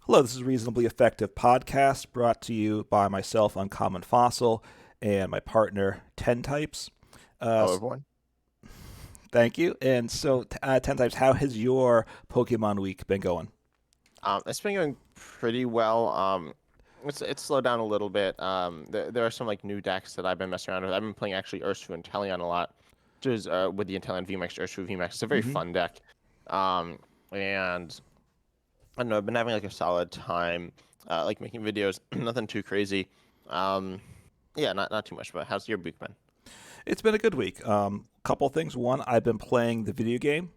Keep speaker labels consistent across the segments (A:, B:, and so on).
A: Hello, this is Reasonably Effective Podcast brought to you by myself, Uncommon Fossil, and my partner, 10 Types. Uh,
B: Hello, everyone.
A: Thank you. And so, 10 Types, how has your Pokemon week been going?
B: It's been going pretty well. It's slowed down a little bit. There are some like new decks that I've been messing around with. I've been playing actually Urshifu and Inteleon a lot, which is with the Inteleon VMAX, Urshifu VMAX. It's a very
A: Hmm.
B: fun deck. And I don't know, I've been having like a solid time, like making videos. Nothing too crazy. Um, yeah, not too much. But how's your week been?
A: It's been a good week. Couple things. One, I've been playing the video game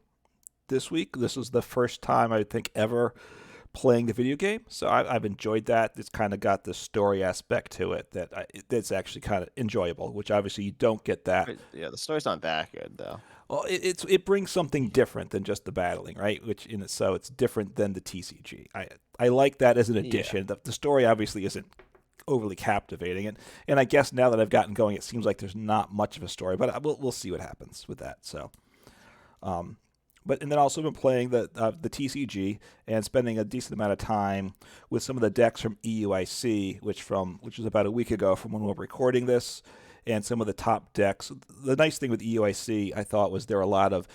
A: this week. This was the first time I think ever playing the video game, so I've enjoyed that. It's kind of got the story aspect to it that's actually kind of enjoyable, which obviously you don't get that.
B: But yeah, the story's not that good though.
A: Well, it brings something different than just the battling, right? Which in it, so it's different than the TCG. I like that as an
B: Yeah.
A: addition. The story obviously isn't overly captivating, and I guess now that I've gotten going, it seems like there's not much of a story, but we'll see what happens with that. So, um, but and then also been playing the TCG and spending a decent amount of time with some of the decks from EUIC, which was about a week ago from when we were recording this, and some of the top decks. The nice thing with EUIC, I thought, was there were a lot of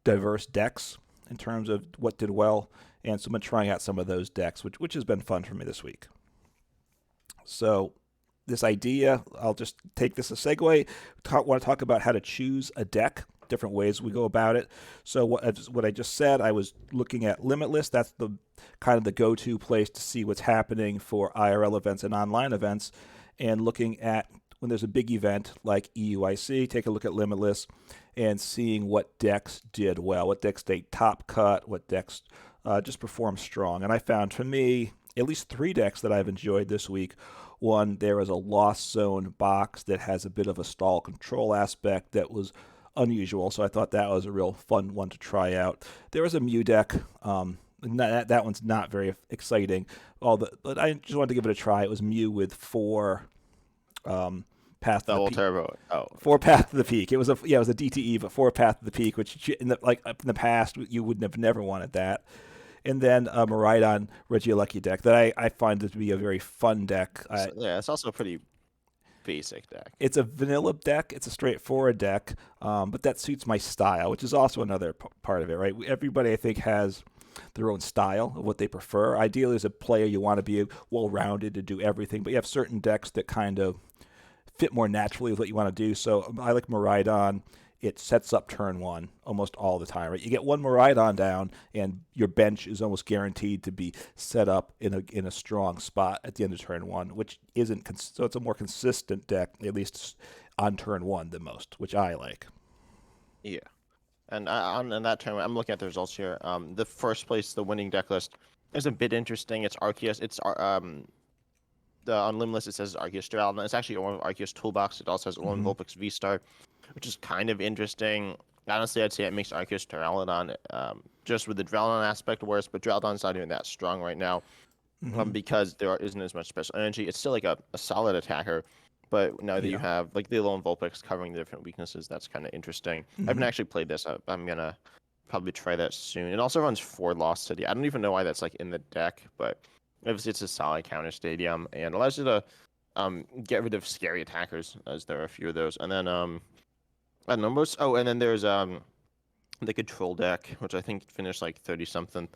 A: diverse decks in terms of what did well, and so I've been trying out some of those decks, which has been fun for me this week. So this idea, I'll just take this as a segue. Want to talk about how to choose a deck, different ways we go about it. So what I just said, I was looking at Limitless. That's the kind of the go-to place to see what's happening for IRL events and online events, and looking at when there's a big event like EUIC, take a look at Limitless and seeing what decks did well, what decks stayed top cut, what decks just performed strong. And I found for me at least three decks that I've enjoyed this week. One, there is a Lost Zone box that has a bit of a stall control aspect that was unusual, so I thought that was a real fun one to try out. There was a Mew deck. That one's not very exciting, but I just wanted to give it a try. It was Mew with um, Path to the
B: Double
A: Peak.
B: turbo. Oh,
A: Four Path to the
B: yeah.
A: Peak. It was a DTE, but four Path to the Peak, which in the past you would have never wanted that. And then a Miraidon Regieleki deck that I find to be a very fun deck.
B: Yeah, it's also a pretty basic deck.
A: It's a vanilla deck. It's a straightforward deck, but that suits my style, which is also another part of it, right? Everybody, I think, has their own style of what they prefer. Ideally, as a player, you want to be well rounded to do everything, but you have certain decks that kind of fit more naturally with what you want to do. So I like Miraidon. It sets up turn one almost all the time. Right, you get one Miraidon down, and your bench is almost guaranteed to be set up in a strong spot at the end of turn one, which isn't so it's a more consistent deck at least on turn one than most, which I like.
B: Yeah. And on in that tournament, I'm looking at the results here. The first place, the winning deck list, is a bit interesting. It's Arceus. The on Limitless it says Arceus Dural, and it's actually one of Arceus Toolbox. It also has Orlin
A: Hmm.
B: Vulpix V Star, which is kind of interesting. Honestly, I'd say it makes Arceus Duraludon just with the Duraludon aspect worse, but Duraludon's not even that strong right now
A: Hmm.
B: because isn't as much special energy. It's still like a solid attacker, but now that you
A: Yeah.
B: have like the Alolan Vulpix covering the different weaknesses, that's kind of interesting. I haven't
A: Hmm.
B: actually played this. I'm gonna probably try that soon. It also runs for Lost City. I don't even know why that's like in the deck, but obviously it's a solid counter stadium and allows you to get rid of scary attackers, as there are a few of those. And then I don't know most. Oh, and then there's the control deck, which I think finished like 30 something.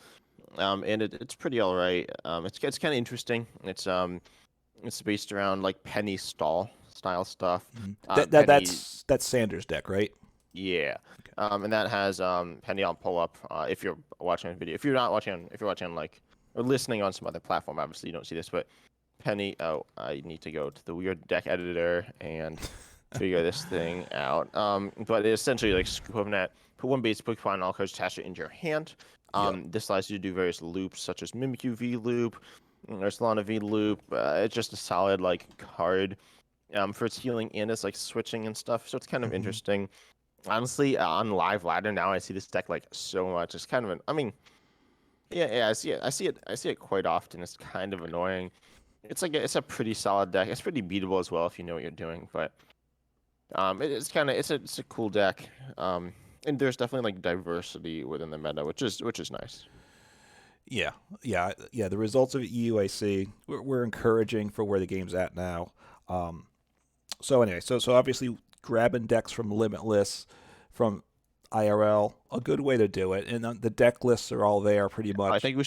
B: And it's pretty all right. It's kind of interesting. It's based around like Penny stall style stuff.
A: Hmm.
B: Penny,
A: That's Sanders' deck, right?
B: yeah.
A: Okay.
B: And that has Penny on pull up. If you're watching a video, if you're not watching, if you're watching on like or listening on some other platform, obviously you don't see this, but Penny. Oh, I need to go to the weird deck editor and figure this thing out. But it essentially like scoop of net, put one basic Pokemon and all cards attached it into your hand.
A: Yep.
B: This allows you to do various loops such as Mimikyu V loop, or Solana V loop. It's just a solid like card for its healing and its like switching and stuff. So it's kind of
A: Hmm.
B: interesting. Honestly, on live ladder now, I see this deck like so much. It's kind of I mean, yeah, I see it. I see it quite often. It's kind of annoying. It's like it's a pretty solid deck. It's pretty beatable as well if you know what you're doing. But it's kind of it's a cool deck. And there's definitely like diversity within the meta, which is nice.
A: Yeah, yeah. The results of EUAC were encouraging for where the game's at now. Um, so anyway, so obviously grabbing decks from Limitless, from IRL, a good way to do it, and the deck lists are all there pretty
B: I
A: much.
B: think we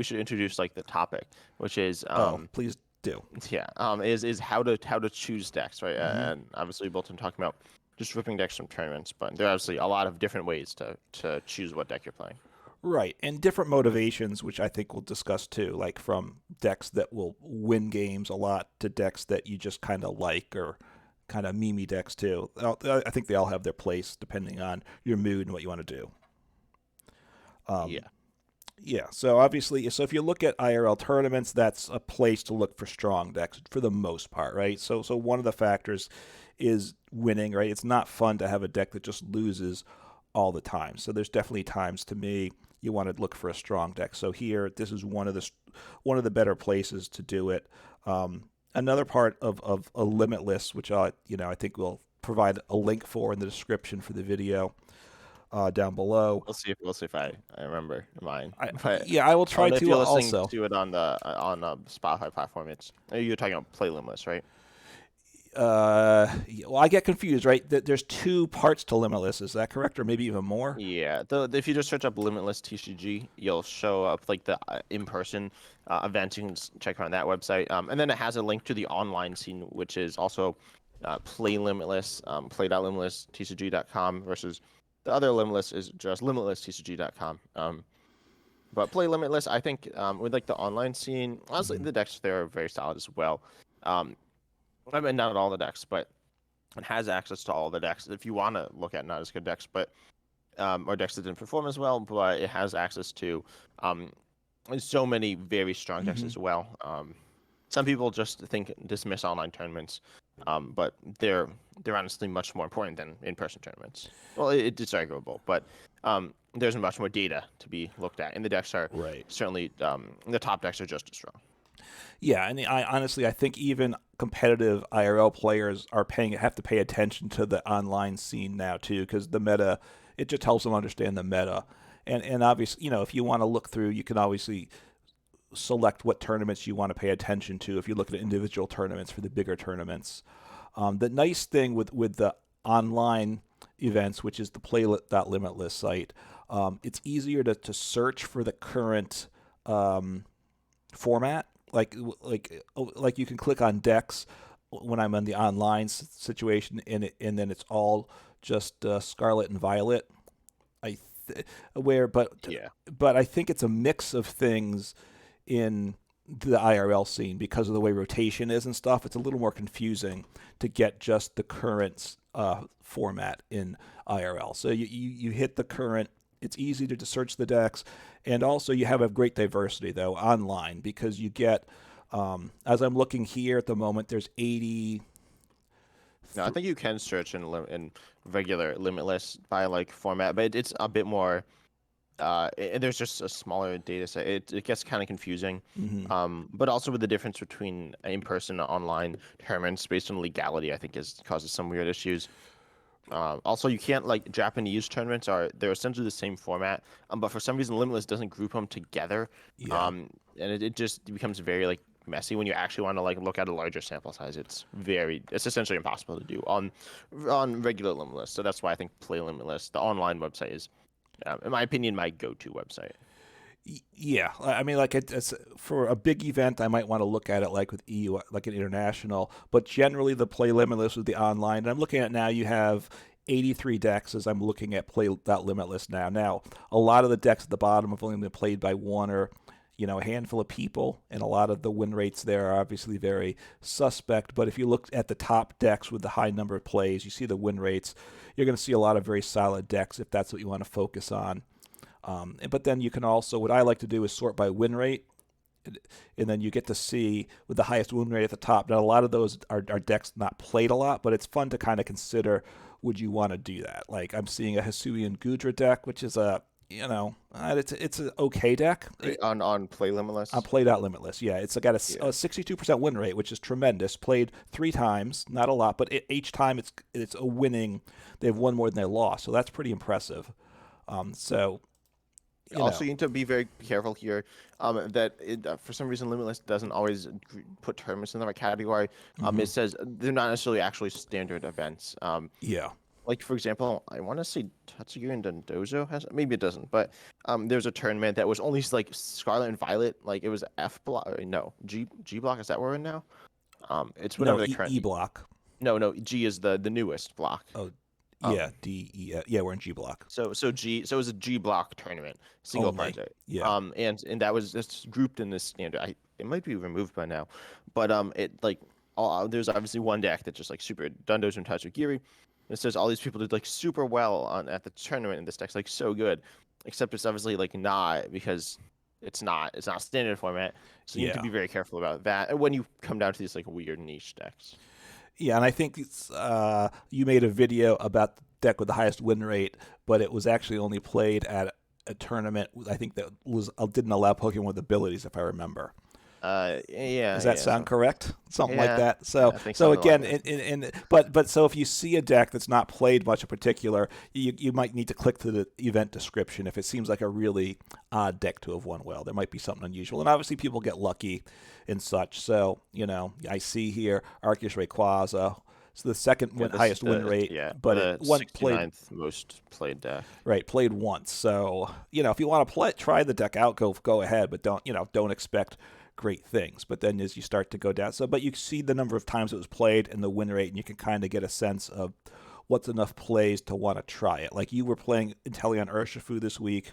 B: should introduce like the topic, which is
A: Oh, please do.
B: yeah is how to choose decks, right?
A: Hmm.
B: And obviously we both been talking about just ripping decks from tournaments, but there are obviously a lot of different ways to choose what deck you're playing.
A: Right, and different motivations, which I think we'll discuss too, like from decks that will win games a lot to decks that you just kind of like, or kind of meme decks too. I think they all have their place depending on your mood and what you want to do. Um,
B: Yeah.
A: yeah, so obviously, so if you look at IRL tournaments, that's a place to look for strong decks for the most part, right? So one of the factors is winning, right? It's not fun to have a deck that just loses all the time. So there's definitely times to me you want to look for a strong deck. So here, this is one of the better places to do it. Another part of a Limitless, which I think we'll provide a link for in the description for the video down below.
B: We'll see if I remember mine.
A: I
B: But
A: Yeah, I will try
B: if
A: to
B: you're listening
A: also.
B: to it on the Spotify platform, it's you're talking about Play Limitless, right?
A: Well, I get confused, right? There's two parts to Limitless. Is that correct, or maybe even more?
B: Yeah, if you just search up Limitless TCG, you'll show up like the in-person events. You can check around that website, and then it has a link to the online scene, which is also Play Limitless, play.limitlesstcg.com versus the other Limitless is just limitlesstcg.com. But Play Limitless, I think, with like the online scene, honestly,
A: Hmm.
B: the decks there are very solid as well. Um, I mean, not all the decks, but it has access to all the decks. If you want to look at not as good decks, but or decks that didn't perform as well, but it has access to um, so many very strong decks
A: Hmm.
B: as well. Some people just dismiss online tournaments, but they're honestly much more important than in-person tournaments. Well, it's arguable, but there's much more data to be looked at, and the decks are
A: Right.
B: certainly the top decks are just as strong.
A: Yeah, and I honestly I think even competitive IRL players have to pay attention to the online scene now too, because the meta, it just helps them understand the meta. And obviously, if you want to look through, you can obviously select what tournaments you want to pay attention to if you look at individual tournaments for the bigger tournaments. The nice thing with the online events, which is the Play.Limitless site, it's easier to search for the current format. Like you can click on decks when I'm in the online situation, and then it's all just Scarlet and Violet. I where
B: Yeah.
A: but I think it's a mix of things in the IRL scene because of the way rotation is and stuff. It's a little more confusing to get just the current format in IRL. So you hit the current. It's easy to search the decks, and also you have a great diversity though online because you get. As I'm looking here at the moment, there's 80.
B: No, I think you can search in regular Limitless by like format, but it's a bit more. There's just a smaller data set. It gets kind of confusing.
A: Mm-hmm.
B: But also with the difference between in-person and online tournaments based on legality, I think is causes some weird issues. Also, you can't like Japanese tournaments they're essentially the same format, but for some reason Limitless doesn't group them together,
A: Yeah.
B: and it just becomes very like messy when you actually want to like look at a larger sample size. It's essentially impossible to do on regular Limitless. So that's why I think Play Limitless, the online website, is, in my opinion, my go-to website.
A: Yeah, I mean, like it's for a big event, I might want to look at it like with EU, like an international. But generally, the Play Limitless with the online, and I'm looking at now, you have 83 decks as I'm looking at Play.Limitless now. Now, a lot of the decks at the bottom have only been played by one or a handful of people, and a lot of the win rates there are obviously very suspect. But if you look at the top decks with the high number of plays, you see the win rates. You're going to see a lot of very solid decks if that's what you want to focus on. But then you can also, what I like to do is sort by win rate, and then you get to see with the highest win rate at the top. Now, a lot of those are decks not played a lot, but it's fun to kind of consider would you want to do that. Like I'm seeing a Hisuian Gudra deck, which is it's an okay deck.
B: On Play
A: I
B: Limitless.
A: played out Limitless. Yeah, it's got
B: Yeah.
A: a 62% win rate, which is tremendous. Played 3 times, not a lot, but each time it's a winning. They've won more than they lost, so that's pretty impressive. So you
B: Also,
A: know.
B: you need to be very careful here. That for some reason Limitless doesn't always put tournaments in the right category.
A: Hmm.
B: It says they're not necessarily actually standard events.
A: Yeah.
B: Like for example, I want to say Tatsuya and Dondozo has, maybe it doesn't, but there's a tournament that was only like Scarlet and Violet, like it was F block, no, G block. Is that where we're in now? It's
A: No,
B: whatever the current.
A: E block.
B: No, G is the newest block.
A: Oh, yeah,
B: Um,
A: D E. Yeah, we're in G block
B: so it was a G block tournament, single
A: only.
B: project.
A: Yeah.
B: And that was just grouped in this standard. It might be removed by now, but it like there's obviously one deck that just like super Dundos and Tatsugiri. It says all these people did like super well on at the tournament, and this deck's like so good, except it's obviously like not because it's not standard format. So you need to
A: Yeah.
B: be very careful about that when you come down to these like weird niche decks.
A: Yeah, and I think you made a video about the deck with the highest win rate, but it was actually only played at a tournament. I think that was didn't allow Pokemon with abilities, if I remember.
B: Yeah,
A: Does that
B: yeah,
A: sound
B: something.
A: correct? Something like
B: Yeah,
A: that.
B: yeah,
A: So
B: I think
A: so
B: something along
A: again,
B: those.
A: but so if you see a deck that's not played much in particular, you might need to click to the event description if it seems like a really odd deck to have won well. There might be something unusual, and obviously people get lucky and such. So I see here Arceus Rayquaza. So the second
B: Yeah, this is
A: highest win rate, but it
B: the
A: one played
B: 69th most played deck.
A: right, played once. So if you want to play, try the deck out, go ahead, but don't expect great things. But then as you start to go down, but you see the number of times it was played and the win rate, and you can kind of get a sense of what's enough plays to want to try it. Like you were playing Inteleon Urshifu this week,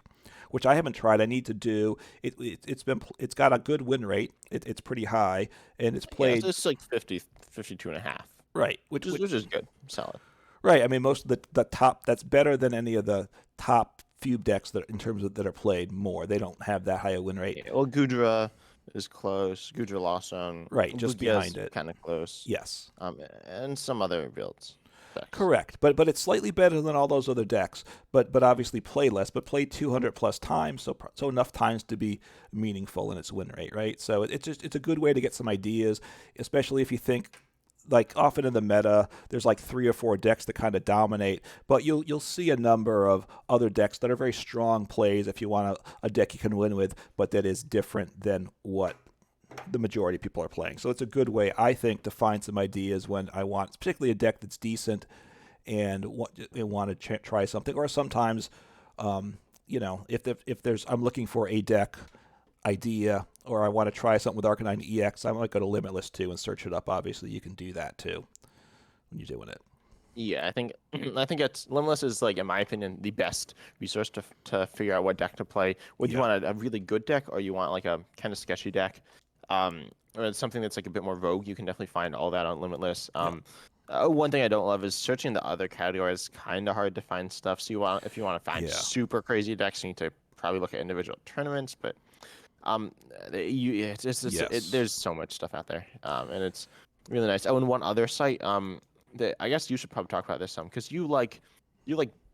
A: which I haven't tried. I need to do. It's got a good win rate. It's pretty high, and it's
B: Yeah,
A: played
B: it's like 50, 52 and a half,
A: right,
B: which is good, solid.
A: right. I mean, most of the top, that's better than any of the top few decks that in terms of that are played more. They don't have that high a win rate.
B: Yeah, well, Gudra is close. Gudra Lawson,
A: Right, just
B: Lugia's
A: behind it.
B: kind of close.
A: Yes.
B: And some other builds. Decks.
A: Correct. But it's slightly better than all those other decks. But obviously play less, but play 200 plus times, so enough times to be meaningful in its win rate, right? So it's a good way to get some ideas, especially if you think like often in the meta, there's like 3 or 4 decks that kind of dominate, but you'll see a number of other decks that are very strong plays if you want a deck you can win with, but that is different than what the majority of people are playing. So it's a good way, I think, to find some ideas when I want, particularly a deck that's decent and want to try something. Or sometimes, if there's I'm looking for a deck idea, or I want to try something with Arcanine EX, I might go to Limitless too and search it up. Obviously, you can do that too when you're doing it.
B: Yeah, I think it's Limitless is like, in my opinion, the best resource to figure out what deck to play. Whether you
A: Yeah,
B: want a really good deck or you want like a kind of sketchy deck, or something that's like a bit more rogue, you can definitely find all that on Limitless.
A: yeah,
B: One thing I don't love is searching the other categories. Kind of hard to find stuff. So if you want to find
A: yeah,
B: super crazy decks, you need to probably look at individual tournaments. But um,
A: yes,
B: there's so much stuff out there, and it's really nice. Oh, and one other site, that I guess you should probably talk about this some because you like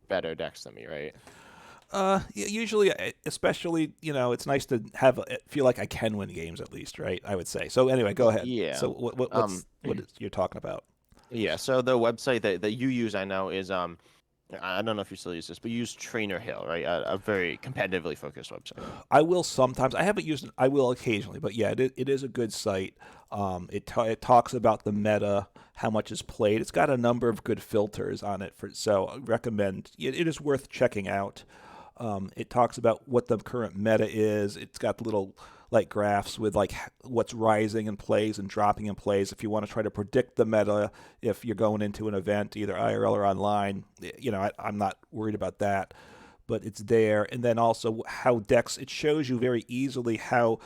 B: better decks than me, right?
A: Usually, especially, it's nice to feel like I can win games at least, right? I would say. So anyway, go ahead.
B: Yeah.
A: So what is you're talking about?
B: Yeah. So the website that you use, I know, is I don't know if you still use this, but you use Trainer Hill, right? A very competitively focused website.
A: I will sometimes. I haven't used it. I will occasionally, but yeah, it is a good site. It talks about the meta, how much is played. It's got a number of good filters on it so I recommend. It is worth checking out. It talks about what the current meta is. It's got little like graphs with like what's rising in plays and dropping in plays. If you want to try to predict the meta, if you're going into an event, either IRL or online, I'm not worried about that. But it's there, and then also how decks. It shows you very easily how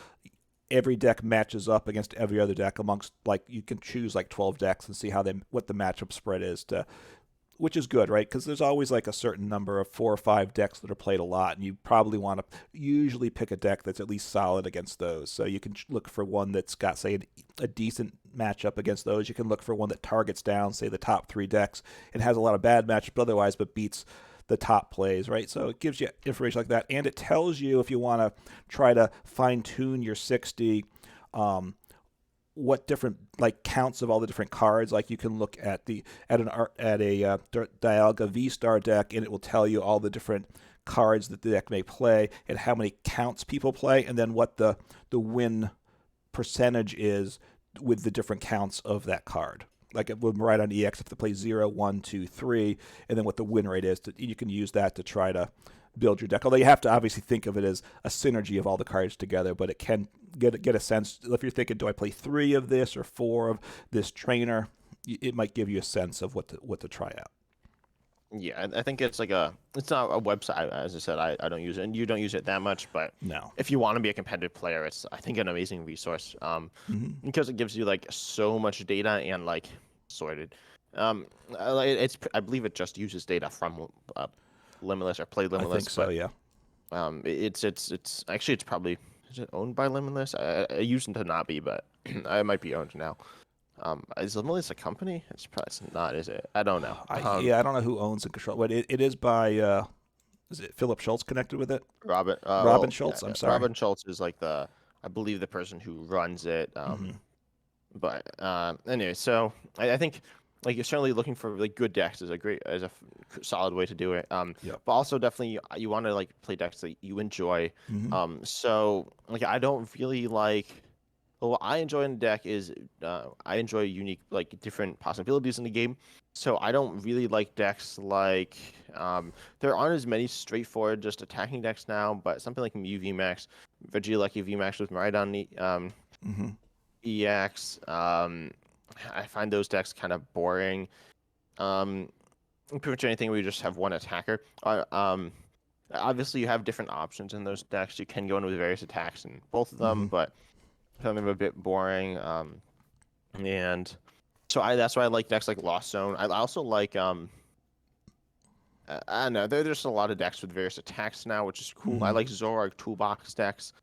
A: every deck matches up against every other deck amongst like you can choose like 12 decks and see what the matchup spread is to which is good, right? Because there's always like a certain number of 4 or 5 decks that are played a lot, and you probably want to usually pick a deck that's at least solid against those. So you can look for one that's got, say, a decent matchup against those. You can look for one that targets down, say, the top 3 decks and has a lot of bad matchup otherwise, but beats the top plays, right? So it gives you information like that, and it tells you if you want to try to fine tune your 60. What different like counts of all the different cards. Like you can look at a Dialga V Star deck, and it will tell you all the different cards that the deck may play and how many counts people play, and then what the win percentage is with the different counts of that card. Like it would write on EX if they play 0, 1, 2, 3, and then what the win rate is. You can use that to try to build your deck. Although you have to obviously think of it as a synergy of all the cards together, but it can get a sense. If you're thinking, do I play 3 of this or 4 of this trainer? It might give you a sense of what to try out.
B: Yeah, I think it's it's not a website. As I said, I don't use it, and you don't use it that much. But
A: No.
B: if you want to be a competitive player, it's, I think, an amazing resource. Because it gives you like so much data and like sorted. I believe it just uses data from Limitless or Play
A: I
B: Limitless.
A: think so,
B: but
A: yeah.
B: it's actually, it's probably, is it owned by Limitless? I used to not be, but I might be owned now. Is Limitless a company? It's probably not, is it? I don't know.
A: I don't know who owns and control, but it is by. Is it Philip Schultz connected with it?
B: Robin.
A: Robin Schultz. I'm sorry.
B: Robin Schultz is like I believe the person who runs it. But anyway, so I think like you're certainly looking for like good decks is a solid way to do it.
A: Yep.
B: But also definitely you want to like play decks that you enjoy. So like I don't really like. Well, what I enjoy in the deck is I enjoy unique, like different possibilities in the game. So I don't really like decks like there aren't as many straightforward just attacking decks now, but something like Mew VMAX, Regieleki VMAX with Miraidon EX. I find those decks kind of boring. Pretty much anything where you just have one attacker. Obviously you have different options in those decks. You can go in with various attacks in both of them, but kind of a bit boring. And so that's why I like decks like Lost Zone. I also like I don't know. There's a lot of decks with various attacks now, which is cool. I like Zoroark Toolbox decks.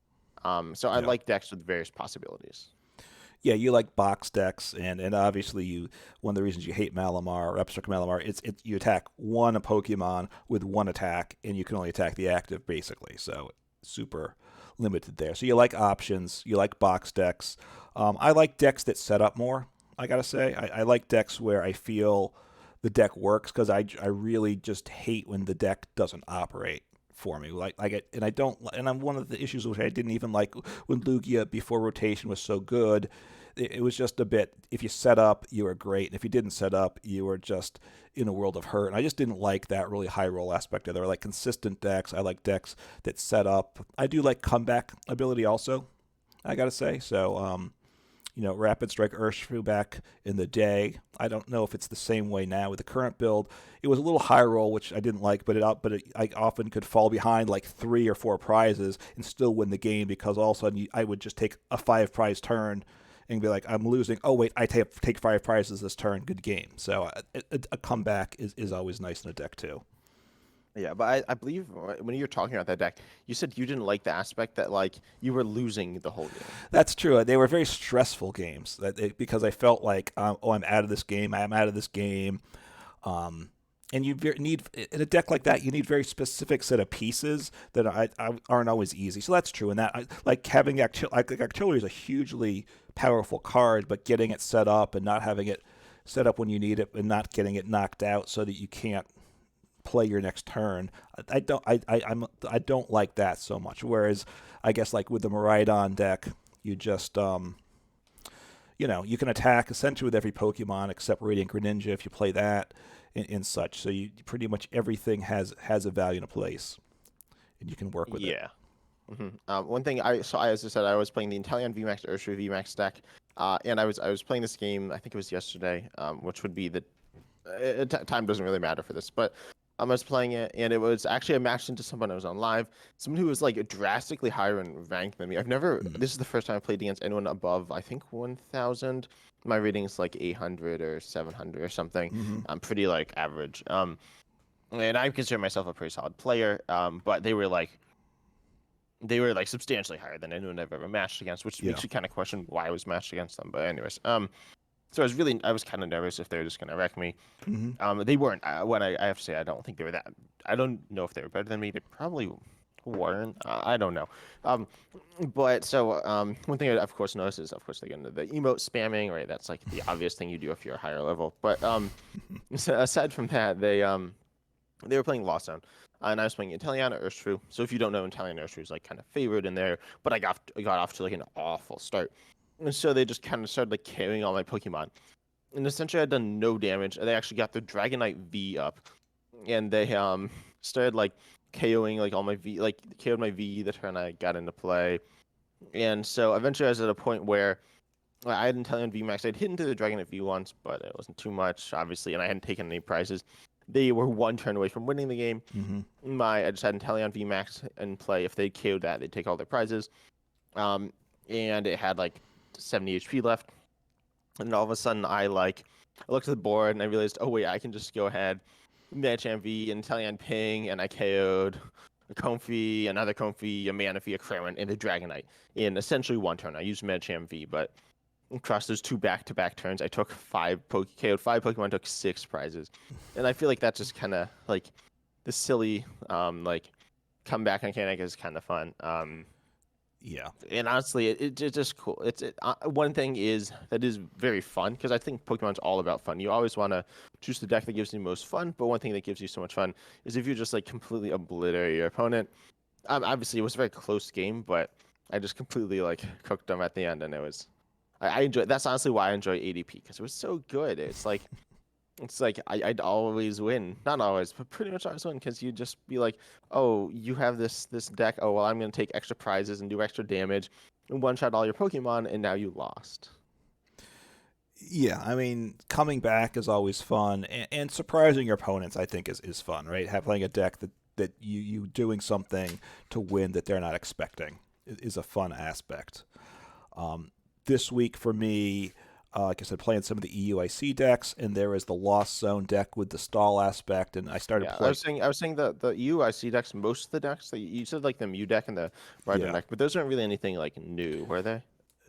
B: So I like decks with various possibilities.
A: Yeah, you like box decks, and obviously one of the reasons you hate Malamar or Epsilon Malamar, it's you attack one Pokemon with one attack, and you can only attack the active basically. So super limited there. So you like options, you like box decks. I like decks that set up more. I gotta say, I like decks where I feel the deck works because I really just hate when the deck doesn't operate for me. And I'm one of the issues which I didn't even like when Lugia before rotation was so good. It was just a bit, if you set up, you were great. And if you didn't set up, you were just in a world of hurt. And I just didn't like that really high roll aspect of it. I like consistent decks. I like decks that set up. I do like comeback ability also, I got to say. So, Rapid Strike Urshifu back in the day. I don't know if it's the same way now with the current build. It was a little high roll, which I didn't like, I often could fall behind like 3 or 4 prizes and still win the game because all of a sudden I would just take a 5 prize turn and be like, I'm losing. Oh, wait, I take 5 prizes this turn. Good game. So a comeback is always nice in a deck too.
B: Yeah, but I believe when you were talking about that deck, you said you didn't like the aspect that like you were losing the whole game.
A: That's true. They were very stressful games because I felt like, I'm out of this game. I'm out of this game. And you need, in a deck like that, you need very specific set of pieces that aren't always easy. So that's true. And that, like having artillery is a hugely powerful card, but getting it set up and not having it set up when you need it and not getting it knocked out so that you can't play your next turn. I don't like that so much. Whereas I guess like with the Miraidon deck, you just you can attack essentially with every Pokemon except Radiant Greninja if you play that and such. So you pretty much everything has a value and a place, and you can work with it.
B: Yeah. One thing as I said, I was playing the Inteleon VMAX Urshifu VMAX deck, and I was playing this game. I think it was yesterday, which would be the time doesn't really matter for this, but I was playing it, and it was actually I matched into someone I was on live, someone who was like drastically higher in rank than me. I've never. This is the first time I played against anyone above, I think, 1,000. My rating is like 800 or 700 or something. I'm pretty like average. And I consider myself a pretty solid player. But they were like substantially higher than anyone I've ever matched against, which makes you kind of question why I was matched against them. But anyways, so I was kind of nervous if they were just gonna wreck me. They weren't. I have to say, I don't think they were that. I don't know if they were better than me. They probably weren't. I don't know. But so one thing I of course noticed is of course they get into the emote spamming, right? That's like the obvious thing you do if you're a higher level. But so aside from that, they were playing Lost Zone. and I was playing Italiana Urshifu. So if you don't know, Italiana Urshifu is like kind of favored in there, but I got off to like an awful start, and so they just kind of started like carrying all my Pokemon, and essentially I'd done no damage. They actually got their Dragonite V up, and they started like KOing like all my V, like KO'd my V the turn I got into play, and so eventually I was at a point where I hadn't taken VMAX. I'd hit into the Dragonite V once, but it wasn't too much, obviously, and I hadn't taken any prizes. They were one turn away from winning the game. I just had Inteleon VMAX in play. If they KO'd that, they'd take all their prizes. And it had like 70 HP left. And all of a sudden, I looked at the board and I realized, oh wait, I can just go ahead, Machamp V, and Inteleon Ping, and I KO'd a Comfey, another Comfey, a Manaphy, a Cramorant, and a Dragonite in essentially one turn. I used Machamp V, but across those two back-to-back turns, I took KO'd five Pokemon, took 6 prizes, and I feel like that's just kind of like the silly like comeback mechanic is kind of fun.
A: Yeah.
B: And honestly, it's just cool. One thing is that is very fun because I think Pokemon's all about fun. You always want to choose the deck that gives you the most fun, but one thing that gives you so much fun is if you just like completely obliterate your opponent. Obviously, it was a very close game, but I just completely like cooked them at the end, and it was I enjoy. That's honestly why I enjoy ADP because it was so good. It's like I'd always win, not always, but pretty much always win because you'd just be like, oh, you have this deck. Oh well, I'm gonna take extra prizes and do extra damage, and one shot all your Pokemon, and now you lost.
A: Yeah, I mean, coming back is always fun, and surprising your opponents, I think, is fun, right? Playing a deck that you doing something to win that they're not expecting is a fun aspect. This week for me, like I said, playing some of the EUIC decks, and there is the Lost Zone deck with the stall aspect, and I started
B: Yeah,
A: playing.
B: I was saying the UIC decks, most of the decks that you said like the Mew deck and the Rhydon
A: Yeah,
B: deck, but those aren't really anything like new, were they?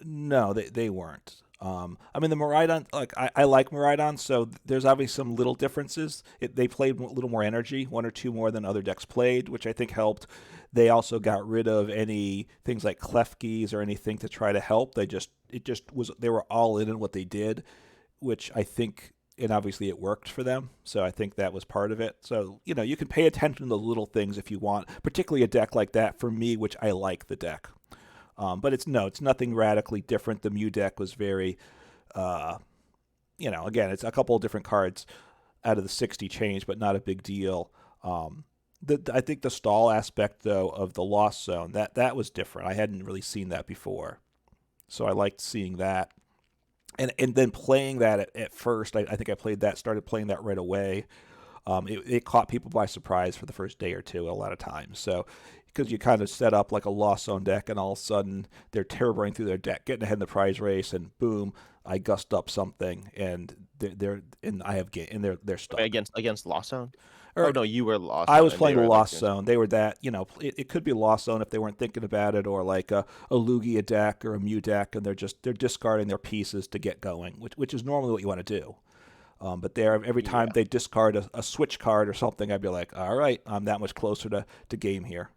A: no, they weren't. I mean, the Miraidon, like I like Miraidon, so there's obviously some little differences. They played a little more energy, one or two more than other decks played, which I think helped. They also got rid of any things like Klefkis or anything to try to help. It just was they were all in what they did, which I think, and obviously it worked for them. So I think that was part of it. So you can pay attention to the little things if you want, particularly a deck like that for me, which I like the deck. But it's nothing radically different. The Mew deck was very, uh, again, it's a couple of different cards out of the 60 change, but not a big deal. I think the stall aspect though of the Lost Zone that was different. I hadn't really seen that before, so I liked seeing that. And then playing that at first, I think started playing that right away. It caught people by surprise for the first day or two a lot of times. So because you kind of set up like a Lost Zone deck, and all of a sudden they're terroring through their deck, getting ahead in the prize race, and boom, I gust up something, and they're stuck.
B: Against Lost Zone? Oh
A: Or
B: no, you were Lost
A: I
B: Zone
A: was
B: and they
A: playing the
B: were like
A: Lost Zone. They were that, it could be a Lost Zone if they weren't thinking about it, or like a Lugia deck or a Mew deck, and they're discarding their pieces to get going, which is normally what you want to do. But every time
B: yeah.
A: they discard a switch card or something, I'd be like, all right, I'm that much closer to game here.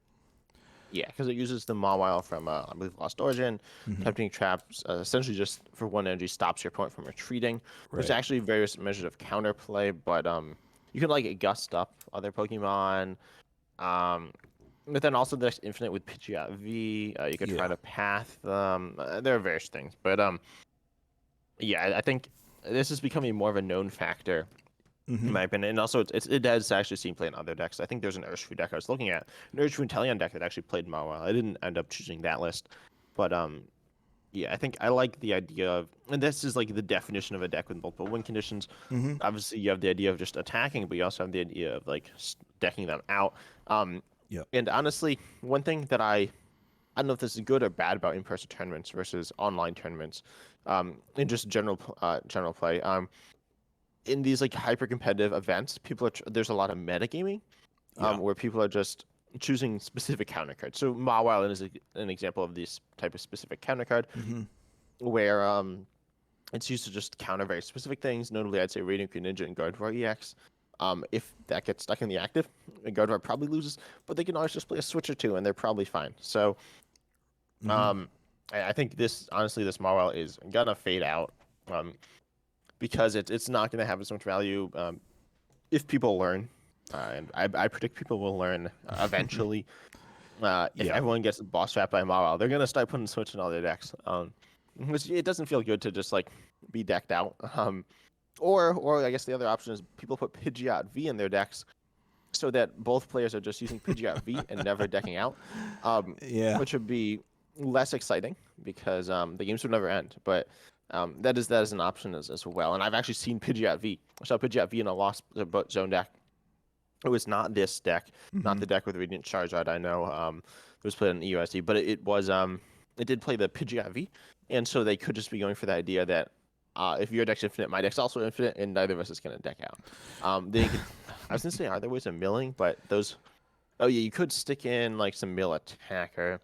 B: Yeah, because it uses the Mawile from, I believe, Lost Origin.
A: Hmm.
B: Tempting Traps essentially just for one energy stops your opponent from retreating. There's
A: Right.
B: actually various measures of counterplay, but you can like gust up other Pokemon. Um, but then also there's Infinite with Pidgeot V. You could try
A: Yeah.
B: to Path. There are various things, but yeah, I think this is becoming more of a known factor in
A: Hmm.
B: my opinion. And also, it does actually seem play in other decks. I think there's an Urshifu deck I was looking at, an Urshifu Inteleon deck that actually played Mawile. I didn't end up choosing that list, but yeah, I think I like the idea of, and this is like the definition of a deck with multiple win conditions.
A: Hmm.
B: Obviously, you have the idea of just attacking, but you also have the idea of like decking them out. Um,
A: Yep.
B: and honestly, one thing that I don't know if this is good or bad about in-person tournaments versus online tournaments, in just general play. In these like hyper competitive events, there's a lot of metagaming,
A: Yeah.
B: where people are just choosing specific counter cards. So Mawile is an example of this type of specific counter card,
A: Hmm.
B: where it's used to just counter very specific things. Notably, I'd say Radiant Greninja and Gardevoir EX. If that gets stuck in the active, Gardevoir probably loses, but they can always just play a switch or two, and they're probably fine. So
A: Hmm.
B: um, I think this Mawile is gonna fade out. Um, because it's not going to have as much value if people learn. And I predict people will learn eventually. If
A: Yeah.
B: everyone gets boss trapped by Mawile, they're gonna start putting Switch in all their decks. Which it doesn't feel good to just like be decked out. Or I guess the other option is people put Pidgeot V in their decks so that both players are just using Pidgeot V and never decking out,
A: Yeah.
B: which would be less exciting because the games would never end. But that is an option as well. And I've actually seen Pidgeot V. I saw Pidgeot V in a Lost Zone deck. It was not this deck, not
A: Hmm.
B: the deck with Radiant Charizard. I know it was played in EUSD, but it was it did play the Pidgeot V, and so they could just be going for the idea that if your deck's infinite, my deck's also infinite, and neither of us is gonna deck out. They could. I was gonna say, are there ways of milling? But those. Oh yeah, you could stick in like some mill attacker.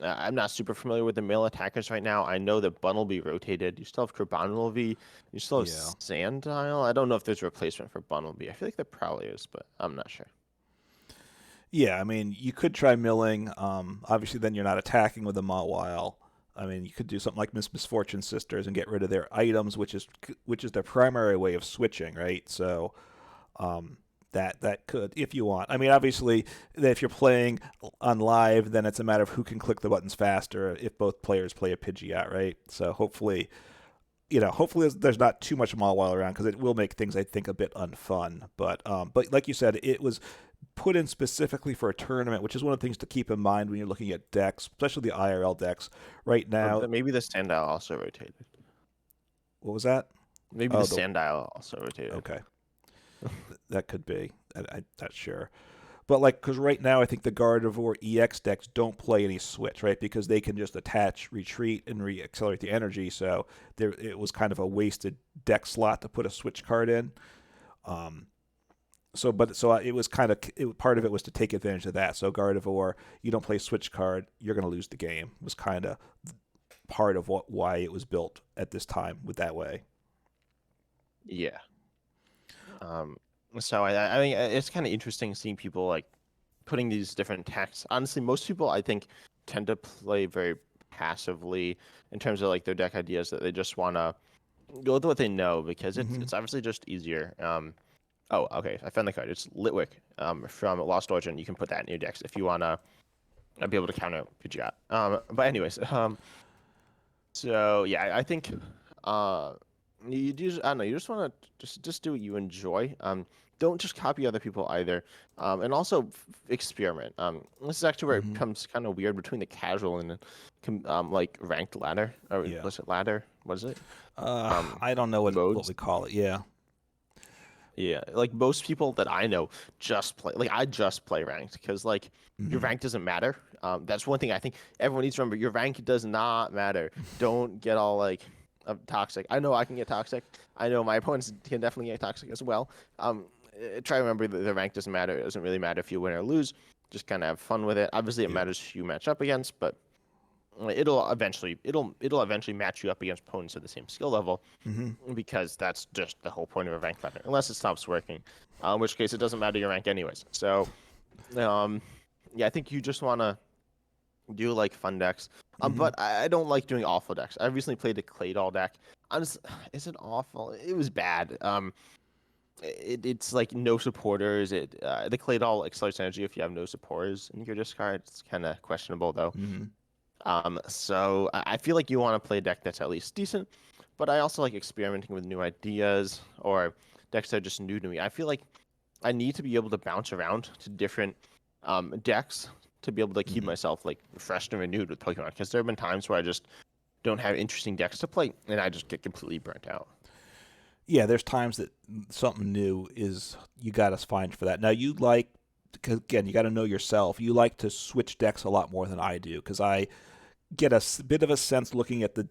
B: I'm not super familiar with the mill attackers right now. I know that Bunnelby rotated. You still have Carbonelby. You still have
A: Yeah.
B: Sandile. I don't know if there's a replacement for Bunnelby. I feel like there probably is, but I'm not sure.
A: Yeah, I mean, you could try milling. Obviously, then you're not attacking with a Mawile. I mean, you could do something like Misfortune Sisters and get rid of their items, which is their primary way of switching, right? So that could, if you want. I mean, obviously, if you're playing on live, then it's a matter of who can click the buttons faster. If both players play a Pidgeot, right? So hopefully there's not too much Mawile around because it will make things I think a bit unfun. But like you said, it was put in specifically for a tournament, which is one of the things to keep in mind when you're looking at decks, especially the IRL decks. Right now,
B: Maybe the Sandile also rotated.
A: what was that?
B: Maybe the
A: Oh, the
B: Sandile also rotated.
A: okay, that could be. I'm not sure. But like, because right now I think the Gardevoir EX decks don't play any switch, right? Because they can just attach, retreat, and re-accelerate the energy. So it was kind of a wasted deck slot to put a switch card in. Um, so it was kind of part of it was to take advantage of that. So Gardevoir, you don't play switch card, you're going to lose the game. Was kind of part of why it was built at this time with that way.
B: Yeah. Um, so I mean, it's kind of interesting seeing people like putting these different attacks. Honestly, most people I think tend to play very passively in terms of like their deck ideas that they just want to go with what they know because it's
A: Hmm.
B: it's obviously just easier. Oh, okay, I found the card. It's Litwick from Lost Origin. You can put that in your decks if you want to be able to counter Pidgeot. But anyways, so yeah, I think uh you just I don't know, you just want to just do what you enjoy. Don't just copy other people either. And also experiment. This is actually where it
A: Hmm.
B: becomes kind of weird between the casual and like ranked ladder or
A: Yeah.
B: was it ladder? What is it? Um,
A: I don't know what
B: modes.
A: we call it. Yeah.
B: Yeah, like most people that I know just play like I just play ranked because like your
A: Hmm.
B: rank doesn't matter. That's one thing I think everyone needs to remember. Your rank does not matter. Don't get all like toxic. I know I can get toxic. I know my opponents can definitely get toxic as well. Try to remember that the rank doesn't matter. It doesn't really matter if you win or lose. Just kind of have fun with it. Obviously, it
A: Yeah.
B: matters who you match up against, but it'll eventually match you up against opponents at the same skill level
A: Hmm.
B: because that's just the whole point of a rank ladder, unless it stops working, in which case it doesn't matter your rank anyways. So, um, yeah, I think you just want to do like fun decks.
A: Hmm.
B: But I don't like doing awful decks. I recently played a Claydol deck. Honestly, is it awful? It was bad. It's like no supporters. The Claydol accelerates energy if you have no supporters in your discard. It's kind of questionable though.
A: Hmm.
B: So I feel like you want to play a deck that's at least decent, but I also like experimenting with new ideas or decks that are just new to me. I feel like I need to be able to bounce around to different decks to be able to keep
A: Hmm.
B: myself like fresh and renewed with Pokemon. Because there have been times where I just don't have interesting decks to play, and I just get completely burnt out.
A: Yeah, there's times that something new is you got to find for that. Now you like, because again, you got to know yourself. You like to switch decks a lot more than I do because I get a bit of a sense looking at the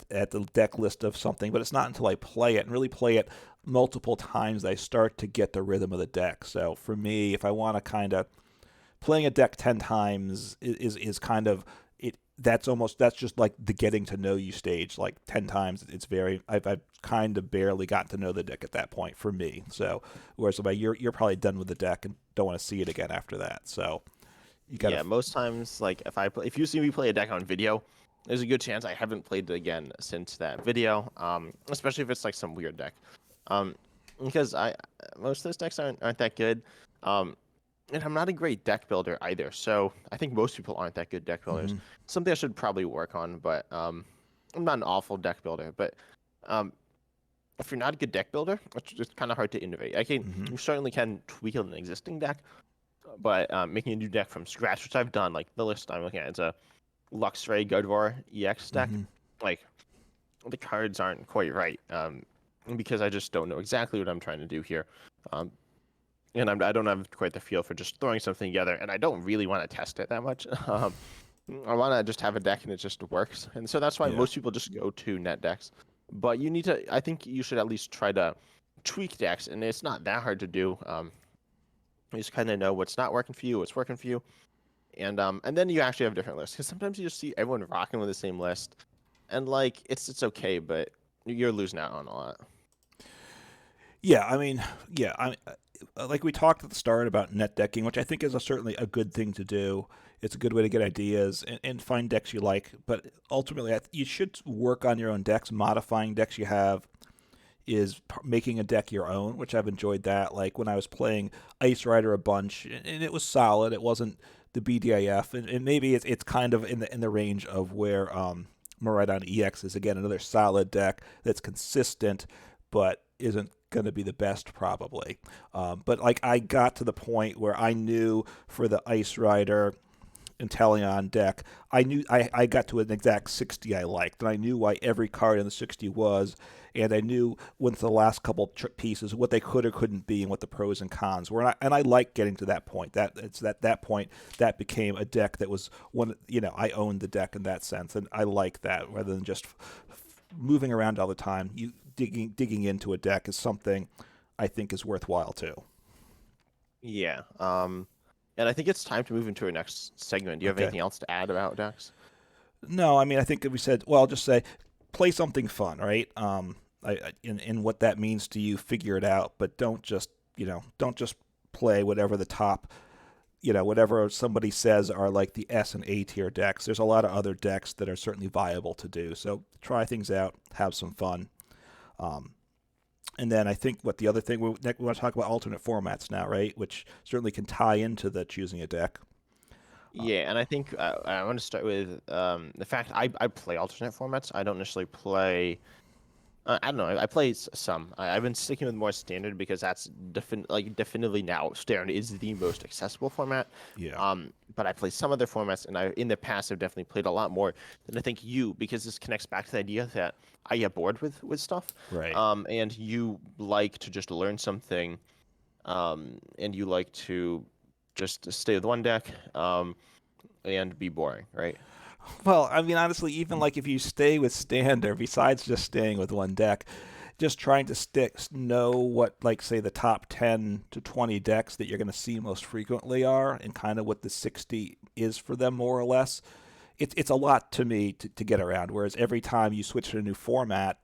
A: deck list of something, but it's not until I play it and really play it multiple times that I start to get the rhythm of the deck. So for me, if I want to kind of playing a deck 10 times is kind of it that's just like the getting to know you stage. Like 10 times it's very I've kind of barely gotten to know the deck at that point for me. So whereas like you're probably done with the deck and don't want to see it again after that. So you got to.
B: Yeah, most times, like if you see me play a deck on video, there's a good chance I haven't played it again since that video. Especially if it's like some weird deck. Um, because I most of those decks aren't that good. Um, and I'm not a great deck builder either. So I think most people aren't that good deck builders.
A: Hmm.
B: Something I should probably work on, but I'm not an awful deck builder. But um, if you're not a good deck builder, it's kind of hard to innovate.
A: Hmm.
B: You certainly can tweak an existing deck, but making a new deck from scratch, which I've done, like the list I'm looking at, it's a Luxray Gudvar EX deck.
A: Hmm.
B: Like the cards aren't quite right, because I just don't know exactly what I'm trying to do here. Um, and I don't have quite the feel for just throwing something together, and I don't really want to test it that much. I want to just have a deck and it just works, and so that's why
A: Yeah.
B: most people just go to net decks. But you need to, I think you should at least try to tweak decks, and it's not that hard to do. You just kind of know what's not working for you, what's working for you, and then you actually have different lists. Because sometimes you just see everyone rocking with the same list, and like it's okay, but you're losing out on a lot.
A: Yeah, I mean, yeah, like we talked at the start about net decking, which I think is certainly a good thing to do. It's a good way to get ideas and find decks you like. But ultimately, you should work on your own decks. Modifying decks you have is making a deck your own, which I've enjoyed that. Like when I was playing Ice Rider a bunch, and it was solid. It wasn't the BDIF, and maybe it's kind of in the range of where Miraidon EX is. Again, another solid deck that's consistent, but isn't going to be the best probably. But like I got to the point where I knew for the Ice Rider Inteleon deck, I got to an exact 60 I liked, and I knew why every card in the 60 was, and I knew with the last couple pieces what they could or couldn't be and what the pros and cons were, and I like getting to that point. That point that became a deck that was one. I owned the deck in that sense, and I like that rather than just moving around all the time. You digging into a deck is something I think is worthwhile too.
B: Yeah. And I think it's time to move into our next segment. Do you have
A: Okay.
B: anything else to add about decks?
A: No, I mean I think we said. Well, I'll just say play something fun, right? In what that means to you, figure it out, but don't just play whatever the top, whatever somebody says are like the S and A tier decks. There's a lot of other decks that are certainly viable to do. So try things out, have some fun. Um, and then I think what the other thing we want to talk about alternate formats now, right? Which certainly can tie into the choosing a deck. Uh,
B: Yeah, and I think I want to start with the fact I play alternate formats. I don't necessarily play. I don't know. I play some. I've been sticking with more standard because that's definitively now standard is the most accessible format.
A: yeah,
B: But I play some other formats, and I in the past have definitely played a lot more than I think you because this connects back to the idea that I get bored with stuff.
A: right.
B: And you like to just learn something, and you like to just stay with one deck, and be boring, right?
A: Well, I mean, honestly, even like if you stay with standard, besides just staying with one deck, just trying to know what, like, say, the top 10 to 20 decks that you're going to see most frequently are, and kind of what the 60 is for them, more or less. It's a lot to me to get around. Whereas every time you switch to a new format,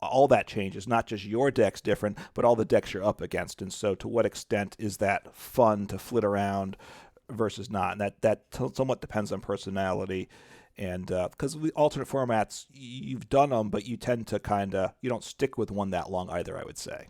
A: all that changes. Not just your deck's different, but all the decks you're up against. And so, to what extent is that fun to flit around versus not? And that somewhat depends on personality. And because alternate formats, you've done them, but you tend to you don't stick with one that long either. I would say.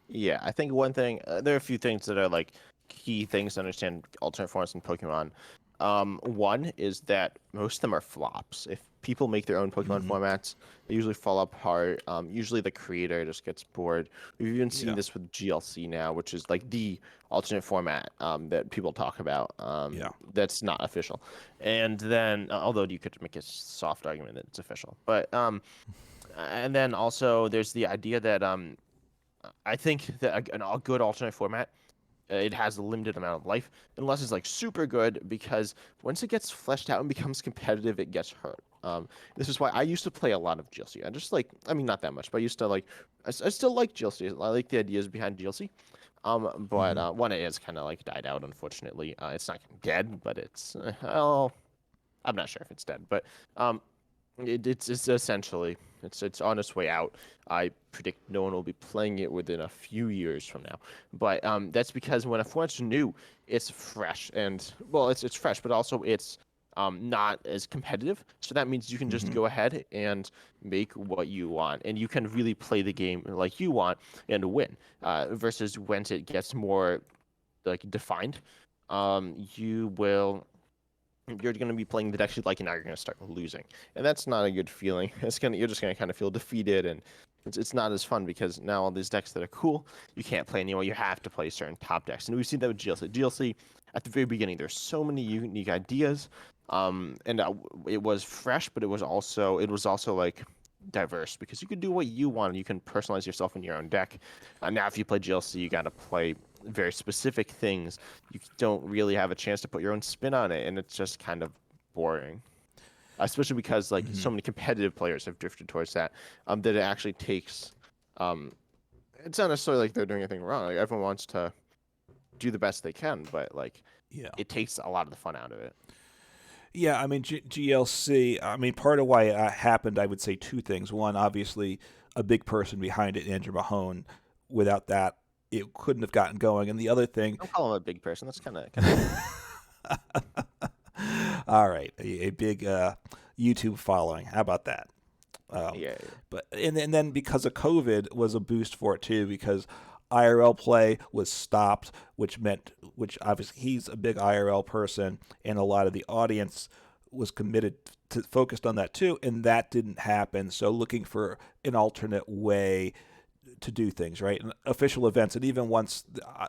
B: Yeah, I think one thing, there are a few things that are like key things to understand alternate formats in Pokemon. One is that most of them are flops. If people make their own Pokemon
A: Hmm.
B: formats, they usually fall apart. Usually the creator just gets bored. We've even seen
A: Yeah.
B: this with GLC now, which is like the alternate format that people talk about.
A: Yeah.
B: That's not official. And then, although you could make a soft argument that it's official, but and then also there's the idea that I think that a good alternate format, it has a limited amount of life unless it's like super good because once it gets fleshed out and becomes competitive, it gets hurt. This is why I used to play a lot of GLC. I just like, I mean, not that much, but I used to like, I still like GLC. I like the ideas behind GLC. But
A: Hmm.
B: one it is kind of like died out, unfortunately. It's not dead, but it's, oh, I'm not sure if it's dead, but um, it's essentially it's on its way out. I predict no one will be playing it within a few years from now. But that's because when a format's new, it's fresh and well, it's fresh, but also it's not as competitive. So that means you can just
A: Hmm.
B: go ahead and make what you want, and you can really play the game like you want and win. Versus when it gets more like defined, you will you're going to be playing the decks you like, and now you're going to start losing, and that's not a good feeling. You're just going to kind of feel defeated, and it's not as fun because now all these decks that are cool you can't play anymore. You have to play certain top decks, and we've seen that with GLC. GLC at the very beginning, there's so many unique ideas, and it was fresh, but it was also like diverse because you could do what you want. You can personalize yourself in your own deck. Now, if you play GLC, you got to play very specific things. You don't really have a chance to put your own spin on it, and it's just kind of boring. Especially because like
A: Hmm.
B: so many competitive players have drifted towards that, that it actually takes. Um, it's not necessarily like they're doing anything wrong. Like everyone wants to do the best they can, but like
A: Yeah.
B: it takes a lot of the fun out of it.
A: Yeah, I mean, GLC, I mean, part of why it happened, I would say two things. One, obviously, a big person behind it, Andrew Mahone. Without that, it couldn't have gotten going. And the other thing,
B: Don't call him a big person. That's kind of mean.
A: all right, a big YouTube following. How about that? Um,
B: Yeah,
A: but and then because of COVID was a boost for it too because IRL play was stopped, which obviously he's a big IRL person, and a lot of the audience was committed to focused on that too, and that didn't happen. So looking for an alternate way to do things, right? And official events, and even once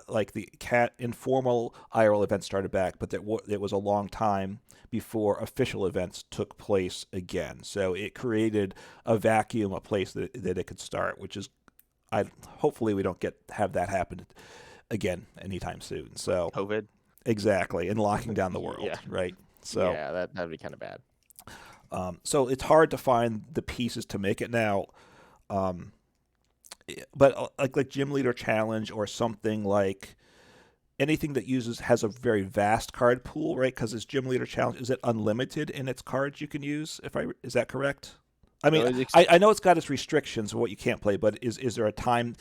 A: like the cat informal IRL events started back, but it was a long time before official events took place again. So it created a vacuum, a place that it could start, which is I hopefully we don't have that happen again anytime soon. So
B: COVID.
A: exactly, and locking down the world,
B: Yeah,
A: right? So
B: yeah, that'd be kind of bad.
A: so it's hard to find the pieces to make it now. Um, but like Gym Leader Challenge or something like anything that has a very vast card pool, right? Because this Gym Leader Challenge, is it unlimited in its cards you can use? Is that correct? I
B: No,
A: mean, I know it's got its restrictions of what you can't play, but is there a time?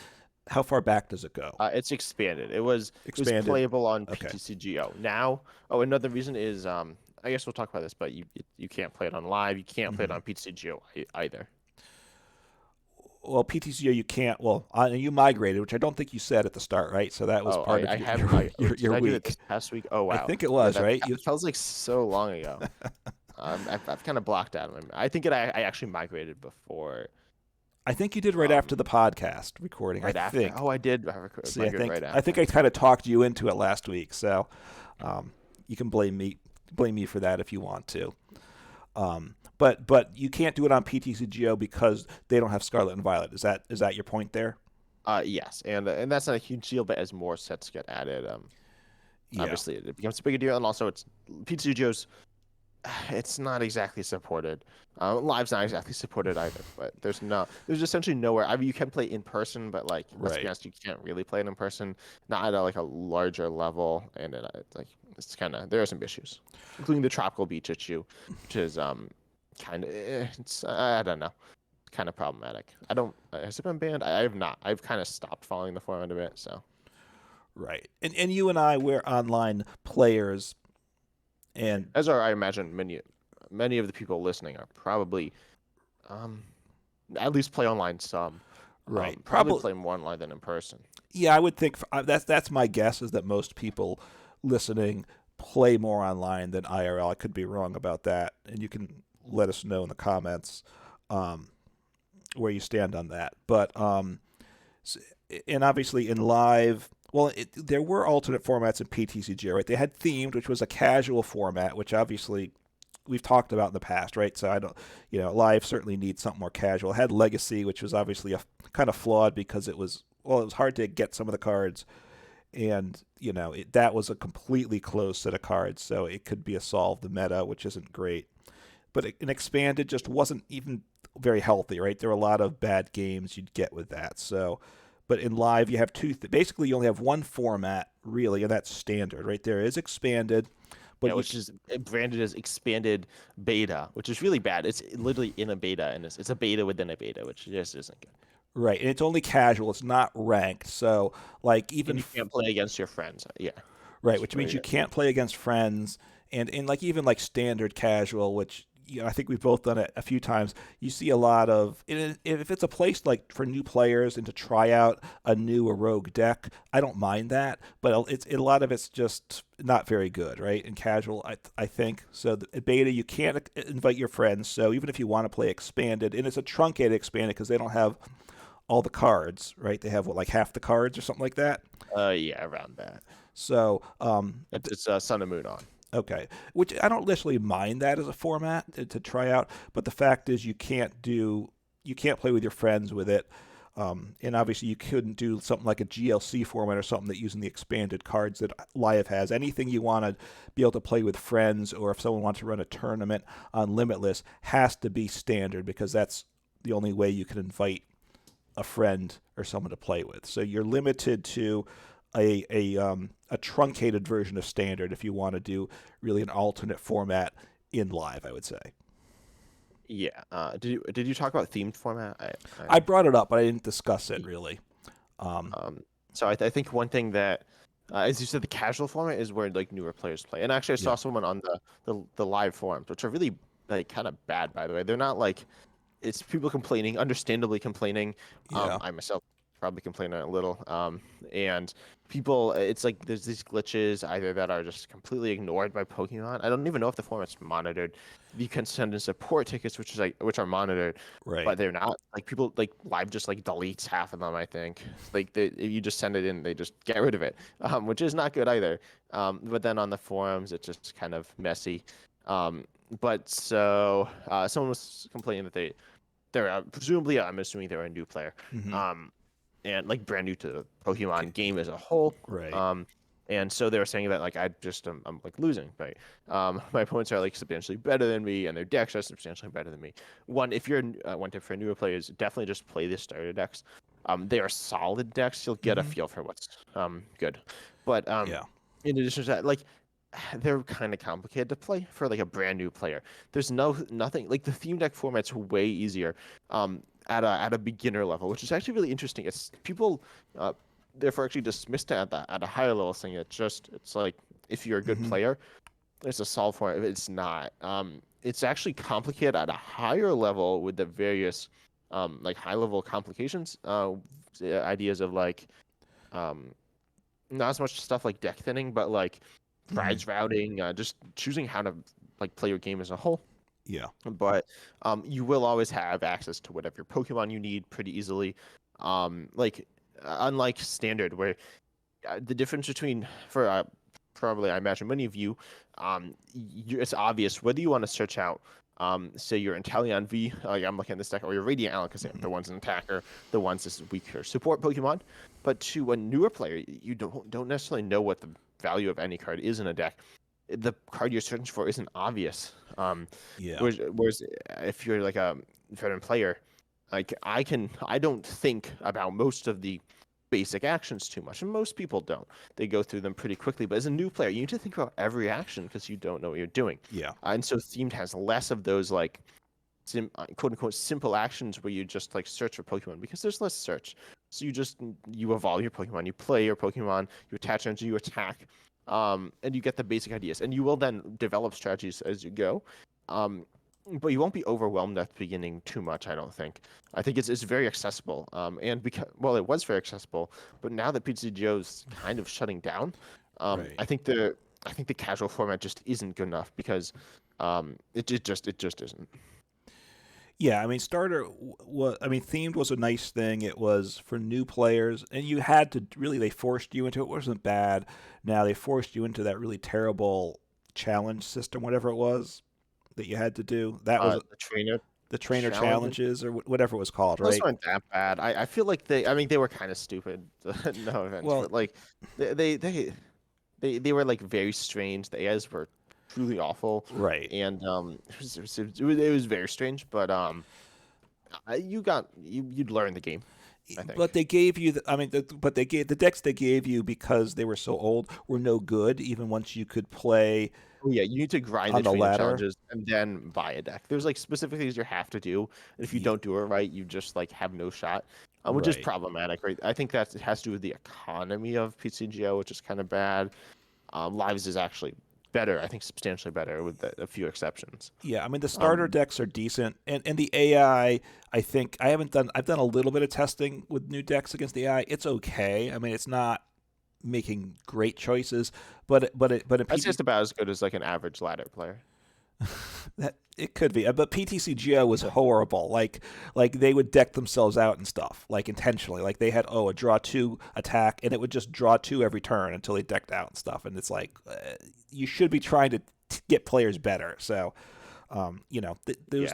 A: How far back does it go?
B: it's expanded. It was
A: Expanded.
B: playable on
A: Okay.
B: PTCGO. Now, oh, another reason is I guess we'll talk about this, but you can't play it on live. You can't play it
A: Hmm.
B: on PTCGO either.
A: Well, PTCO you can't. Well, you migrated, which I don't think you said at the start, right? So that was
B: Oh,
A: part of
B: I
A: your
B: have
A: your
B: my. Oh,
A: your,
B: did
A: your
B: I do it this
A: week.
B: past week? Oh
A: I
B: wow,
A: think it
B: yeah,
A: was right.
B: that feels like so long ago. I've kind of blocked out. I think I actually migrated before.
A: I think you did right
B: Um,
A: after the podcast recording. I
B: right after.
A: think.
B: Oh, I did
A: See, I
B: migrate
A: think
B: right
A: I think
B: after.
A: I kind of talked you into it last week, so you can blame me for that if you want to. But you can't do it on PTCGO because they don't have Scarlet and Violet. Is that your point there?
B: Yes, and that's not a huge deal, but as more sets get added,
A: Yeah.
B: obviously it becomes a bigger deal, and also it's PTCGO's. It's not exactly supported. Live's not exactly supported either, but there's essentially nowhere. I mean, you can play in person, but like, let's be
A: Right.
B: honest, you can't really play it in person. Not at like a larger level, and it's kind of there are some issues, including the tropical beach issue, which is kind of it's I don't know, kind of problematic. I don't has it been banned? I have not. I've kind of stopped following the format a bit, so.
A: Right. And you and I we're online players and
B: As are, I imagine, many of the people listening are probably um at least play online some.
A: right.
B: Probably
A: Probably
B: play more online than in person.
A: yeah, I would think that's my guess is that most people listening play more online than IRL. I could be wrong about that, and you can let us know in the comments um, where you stand on that. But and obviously in live, well, there were alternate formats in PTCG, right? They had themed, which was a casual format, which obviously we've talked about in the past, right? So I don't, live certainly needs something more casual. It had Legacy, which was obviously a kind of flawed because it was hard to get some of the cards, and that was a completely closed set of cards, so it could be a solve the meta, which isn't great. But an expanded just wasn't even very healthy, right? There were a lot of bad games you'd get with that. So, but in live you have basically you only have one format really, and that's standard, right? There is expanded,
B: Yeah,
A: but
B: which is branded as expanded beta, which is really bad. It's literally in a beta, and it's a beta within a beta, which just isn't good.
A: right, and it's only casual. It's not ranked. So like
B: And
A: even
B: you can't play against your friends. Yeah,
A: right,
B: it's
A: which means
B: pretty
A: you
B: good.
A: can't play against friends, and like even like standard casual, which I think we've both done it a few times. You see a lot of if it's a place like for new players and to try out a new or rogue deck, I don't mind that, but a lot of it's just not very good, right? In casual, I think so. The beta, you can't invite your friends, so even if you want to play expanded, and it's a truncated expanded because they don't have all the cards, right? They have what, like half the cards or something like that.
B: Yeah, around that.
A: So
B: It's Sun and Moon on.
A: okay, which I don't literally mind that as a format to try out, but the fact is you can't play with your friends with it, and obviously you couldn't do something like a GLC format or something that using the expanded cards that Live has. Anything you want to be able to play with friends, or if someone wants to run a tournament on Limitless, has to be standard because that's the only way you can invite a friend or someone to play with. So you're limited to a truncated version of standard if you want to do really an alternate format in Live, I would say.
B: Yeah. Did you talk about themed format?
A: I brought it up, but I didn't discuss it really.
B: Um, so I think one thing that, as you said, the casual format is where like newer players play. And actually, I saw
A: Yeah.
B: someone on the live forums, which are really like kind of bad, by the way. They're not like it's people complaining, understandably complaining.
A: Yeah.
B: I myself probably complain a little. And people, it's like there's these glitches either that are just completely ignored by Pokemon. I don't even know if the format's monitored. You can send in support tickets, which are monitored,
A: Right.
B: but they're not. Like people like live just like deletes half of them. I think like if you just send it in, they just get rid of it, which is not good either. But then on the forums, it's just kind of messy. Um, but so someone was complaining that they're presumably I'm assuming they're a new player,
A: Hmm.
B: um, and like brand new to the Pokemon game as a whole.
A: Right.
B: And so they were saying that like I just I'm like losing, right? My opponents are like substantially better than me, and their decks are substantially better than me. If you're one tip for newer players, definitely just play the starter decks. They are solid decks. You'll get a
A: Hmm.
B: feel for what's good, but
A: Yeah.
B: in addition to that, like they're kind of complicated to play for like a brand new player. There's nothing like the theme deck format's way easier at a beginner level, which is actually really interesting. It's people therefore actually dismissed it at a higher level, saying it's like if you're a good
A: Hmm.
B: player, it's a solve for it. It's not. It's actually complicated at a higher level with the various like high level complications, ideas of like um not as much stuff like deck thinning, but like
A: Hmm.
B: prize routing, just choosing how to like play your game as a whole.
A: Yeah.
B: But you will always have access to whatever Pokemon you need pretty easily. Like unlike standard, where the difference between for probably I imagine many of you, it's obvious whether you want to search out. Say your Inteleon V, like I'm looking at this deck, or your Radiant Alakazam,
A: Hmm.
B: the one's an attacker, the one's this weaker support Pokemon. But to a newer player, you don't necessarily know what the value of any card is in a deck. The card you're searching for isn't obvious.
A: Yeah.
B: Whereas if you're like a veteran player, like I don't think about most of the basic actions too much, and most people don't. They go through them pretty quickly. But as a new player, you need to think about every action because you don't know what you're doing.
A: Yeah.
B: And so themed has less of those like quote unquote simple actions where you just like search for Pokemon because there's less search. So you evolve your Pokemon, you play your Pokemon, you attach energy, you attack, and you get the basic ideas, and you will then develop strategies as you go. Um, but you won't be overwhelmed at the beginning too much, I don't think. I think it's very accessible. And because well, it was very accessible, but now that Pizza Joe's kind of shutting down,
A: Right.
B: I think the casual format just isn't good enough because it just isn't.
A: Yeah, I mean, starter was. I mean, themed was a nice thing. It was for new players, and you had to really. They forced you into it. It wasn't bad. Now they forced you into that really terrible challenge system, whatever it was that you had to do. That was
B: The trainer
A: the trainer
B: challenges.
A: challenges or whatever it was called,
B: Those
A: right?
B: weren't that bad. I feel like I mean, they were kind of stupid. No offense,
A: Well,
B: but like they they they they were like very strange. The AIs were truly awful,
A: right.
B: and it was very strange. But you'd learn the game, I
A: But
B: think.
A: they gave you. I mean, but they gave the decks they gave you because they were so old were no good. Even once you could play
B: Oh yeah, you need to grind the
A: on the
B: trainer
A: ladder.
B: challenges and then buy a deck. There's like specific things you have to do, and if you
A: Ye-
B: don't do it right, you just like have no shot, which is
A: Right.
B: problematic, right? I think it has to do with the economy of PCGO, which is kind of bad. Lives is actually better. I think substantially better with a few exceptions.
A: Yeah, I mean the starter
B: Um,
A: decks are decent, and the AI. I think I've done a little bit of testing with new decks against the AI. It's okay. I mean, it's not making great choices, but in
B: I'd say
A: PT
B: it's about as good as like an average ladder player.
A: that it could be. But PTCGO was horrible. Like they would deck themselves out and stuff, like intentionally. Like they had a draw two attack, and it would just draw two every turn until they decked out and stuff. And it's like you should be trying to get players better. So those
B: Yeah,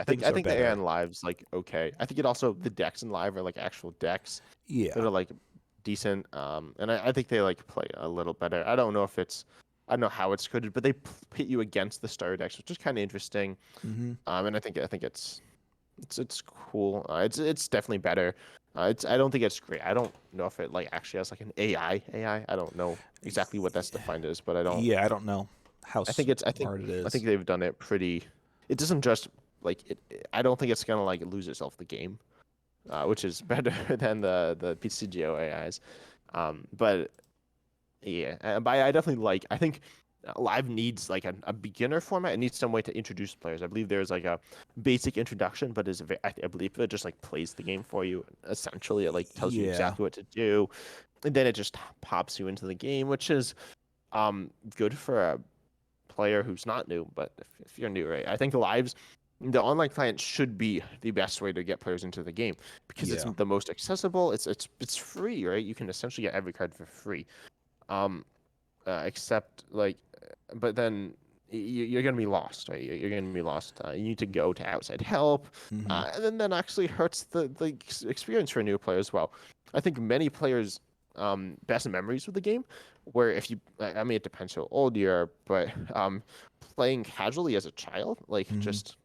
A: things
B: I
A: are
B: think the AI
A: better.
B: in Live's like okay. I think it also the decks in Live are like actual decks that
A: Yeah.
B: are like decent. And I think they like play a little better. I don't know if it's I don't know how it's coded, but they pit you against the starter decks, which is kind of interesting.
A: Hmm.
B: And I think it's cool. It's definitely better. It's I don't think it's great. I don't know if it like actually has like an AI. I don't know exactly what that's defined as, but I don't.
A: Yeah, I don't know how
B: I think it's
A: smart it
B: I think
A: is.
B: they've done it pretty. It doesn't just like I don't think it's gonna like lose itself the game, which is better than the PCGO AIs. But yeah, but I definitely like. I think Live needs like a beginner format. It needs some way to introduce players. I believe there's like a basic introduction, but I believe it just like plays the game for you. Essentially, it like tells you
A: Yeah.
B: exactly what to do, and then it just pops you into the game, which is good for a player who's not new. But if you're new, right, I think the online client should be the best way to get players into the game because it's
A: Yeah.
B: the most accessible. It's free, right? You can essentially get every card for free. Um, except like, but then you're gonna be lost, right? You're gonna be lost. You need to go to outside help,
A: Hmm.
B: and then that actually hurts the experience for a new player as well. I think many players best memories with the game, where if you, I mean, it depends how old you are, but playing casually as a child, like
A: Hmm.
B: just,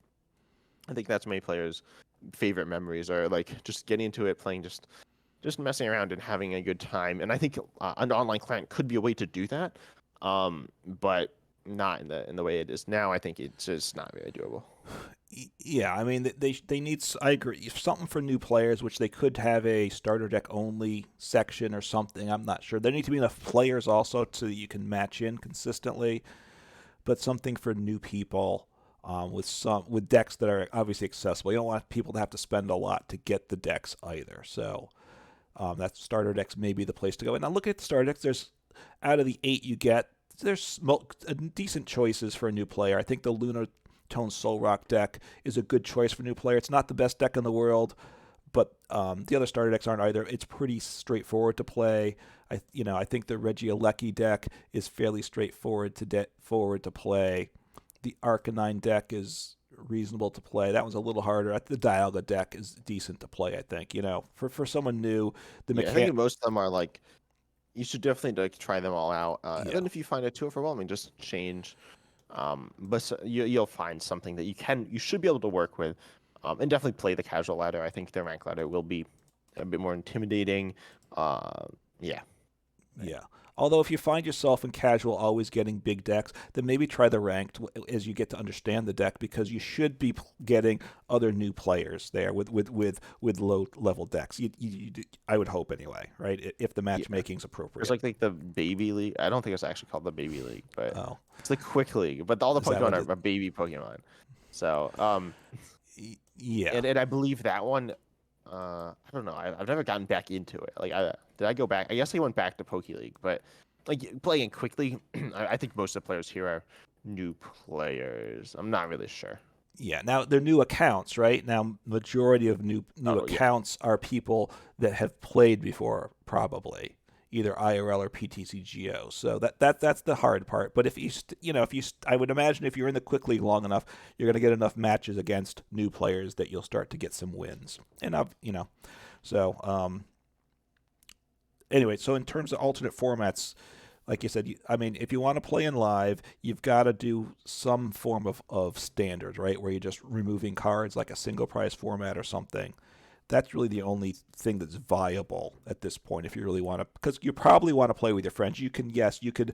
B: I think that's many players' favorite memories are like just getting into it, playing just messing around and having a good time. And I think an online client could be a way to do that, but not in the way it is now. I think it's just not very doable.
A: Yeah, I mean they need. I agree. Something for new players, which they could have a starter deck only section or something. I'm not sure. There need to be enough players also so you can match in consistently. But something for new people with decks that are obviously accessible. You don't want people to have to spend a lot to get the decks either. So that starter decks may be the place to go. And now looking at the starter decks, there's out of the 8 you get, there's decent choices for a new player. I think the Lunar Tone Soul Rock deck is a good choice for a new player. It's not the best deck in the world, but the other starter decks aren't either. It's pretty straightforward to play. I think the Regieleki deck is fairly straightforward forward to play. The Arcanine deck is reasonable to play. That one's a little harder. The Dialga deck is decent to play. I think for someone new, the
B: Yeah, I think
A: mechan
B: most of them are like you should definitely like try them all out. And
A: yeah
B: then if you find it too overwhelming, just change. But you'll find something that you should be able to work with, and definitely play the casual ladder. I think the rank ladder will be a bit more intimidating. Uh, yeah.
A: Yeah. Although if you find yourself in casual always getting big decks, then maybe try the ranked as you get to understand the deck because you should be getting other new players there with low level decks. I would hope anyway, right? If the
B: Yeah.
A: matchmaking's
B: There's
A: appropriate.
B: like the baby league. I don't think it's actually called the baby league, but
A: Oh,
B: it's the quick league. But all the
A: is that what
B: Pokemon
A: it?
B: are baby Pokemon. So
A: Yeah.
B: and I believe that one. I don't know. I've never gotten back into it. Like did I go back? I guess I went back to Poke League, but like playing quickly, I think most of the players here are new players. I'm not really sure.
A: Yeah. Now they're new accounts, right? Now majority of new
B: Oh yeah,
A: accounts are people that have played before, probably either IRL or PTCGO. So that's the hard part. But if I would imagine if you're in the quick league long enough, you're going to get enough matches against new players that you'll start to get some wins. And so anyway, so in terms of alternate formats, like you said, I mean, if you want to play in live, you've got to do some form of standard, right? Where you're just removing cards like a single prize format or something. That's really the only thing that's viable at this point if you really want to, because you probably want to play with your friends. You could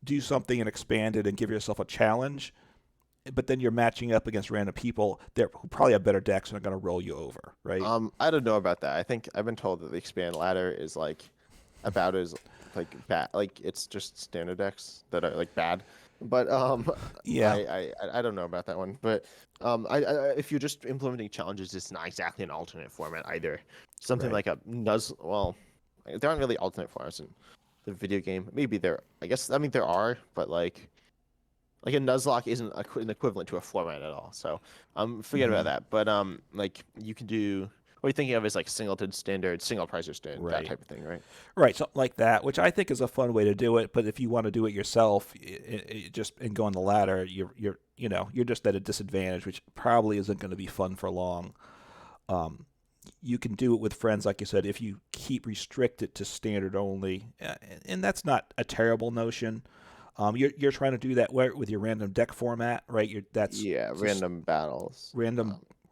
A: do something and expand it and give yourself a challenge, but then you're matching up against random people who probably have better decks and are going to roll you over, right?
B: I don't know about that. I think I've been told that the expand ladder is like about as like bad. Like it's just standard decks that are like bad. But
A: Yeah,
B: I don't know about that one. But if you're just implementing challenges, it's not exactly an alternate format either. Something
A: right.
B: like a Nuz. Well, there aren't really alternate formats in the video game. Maybe there. I guess I mean there are, but like a Nuzlocke isn't an equivalent to a format at all. So forget about
A: Hmm.
B: that. But like you can do. What you're thinking of is like singleton standard, single pricer standard, that
A: Right.
B: type of thing, right?
A: Right, something like that, which I think is a fun way to do it. But if you want to do it yourself, just and go on the ladder, you're just at a disadvantage, which probably isn't going to be fun for long. Um, you can do it with friends, like you said, if you keep restricted to standard only, and that's not a terrible notion. You're trying to do that with your random deck format, right? That's
B: Yeah,
A: just
B: random battles.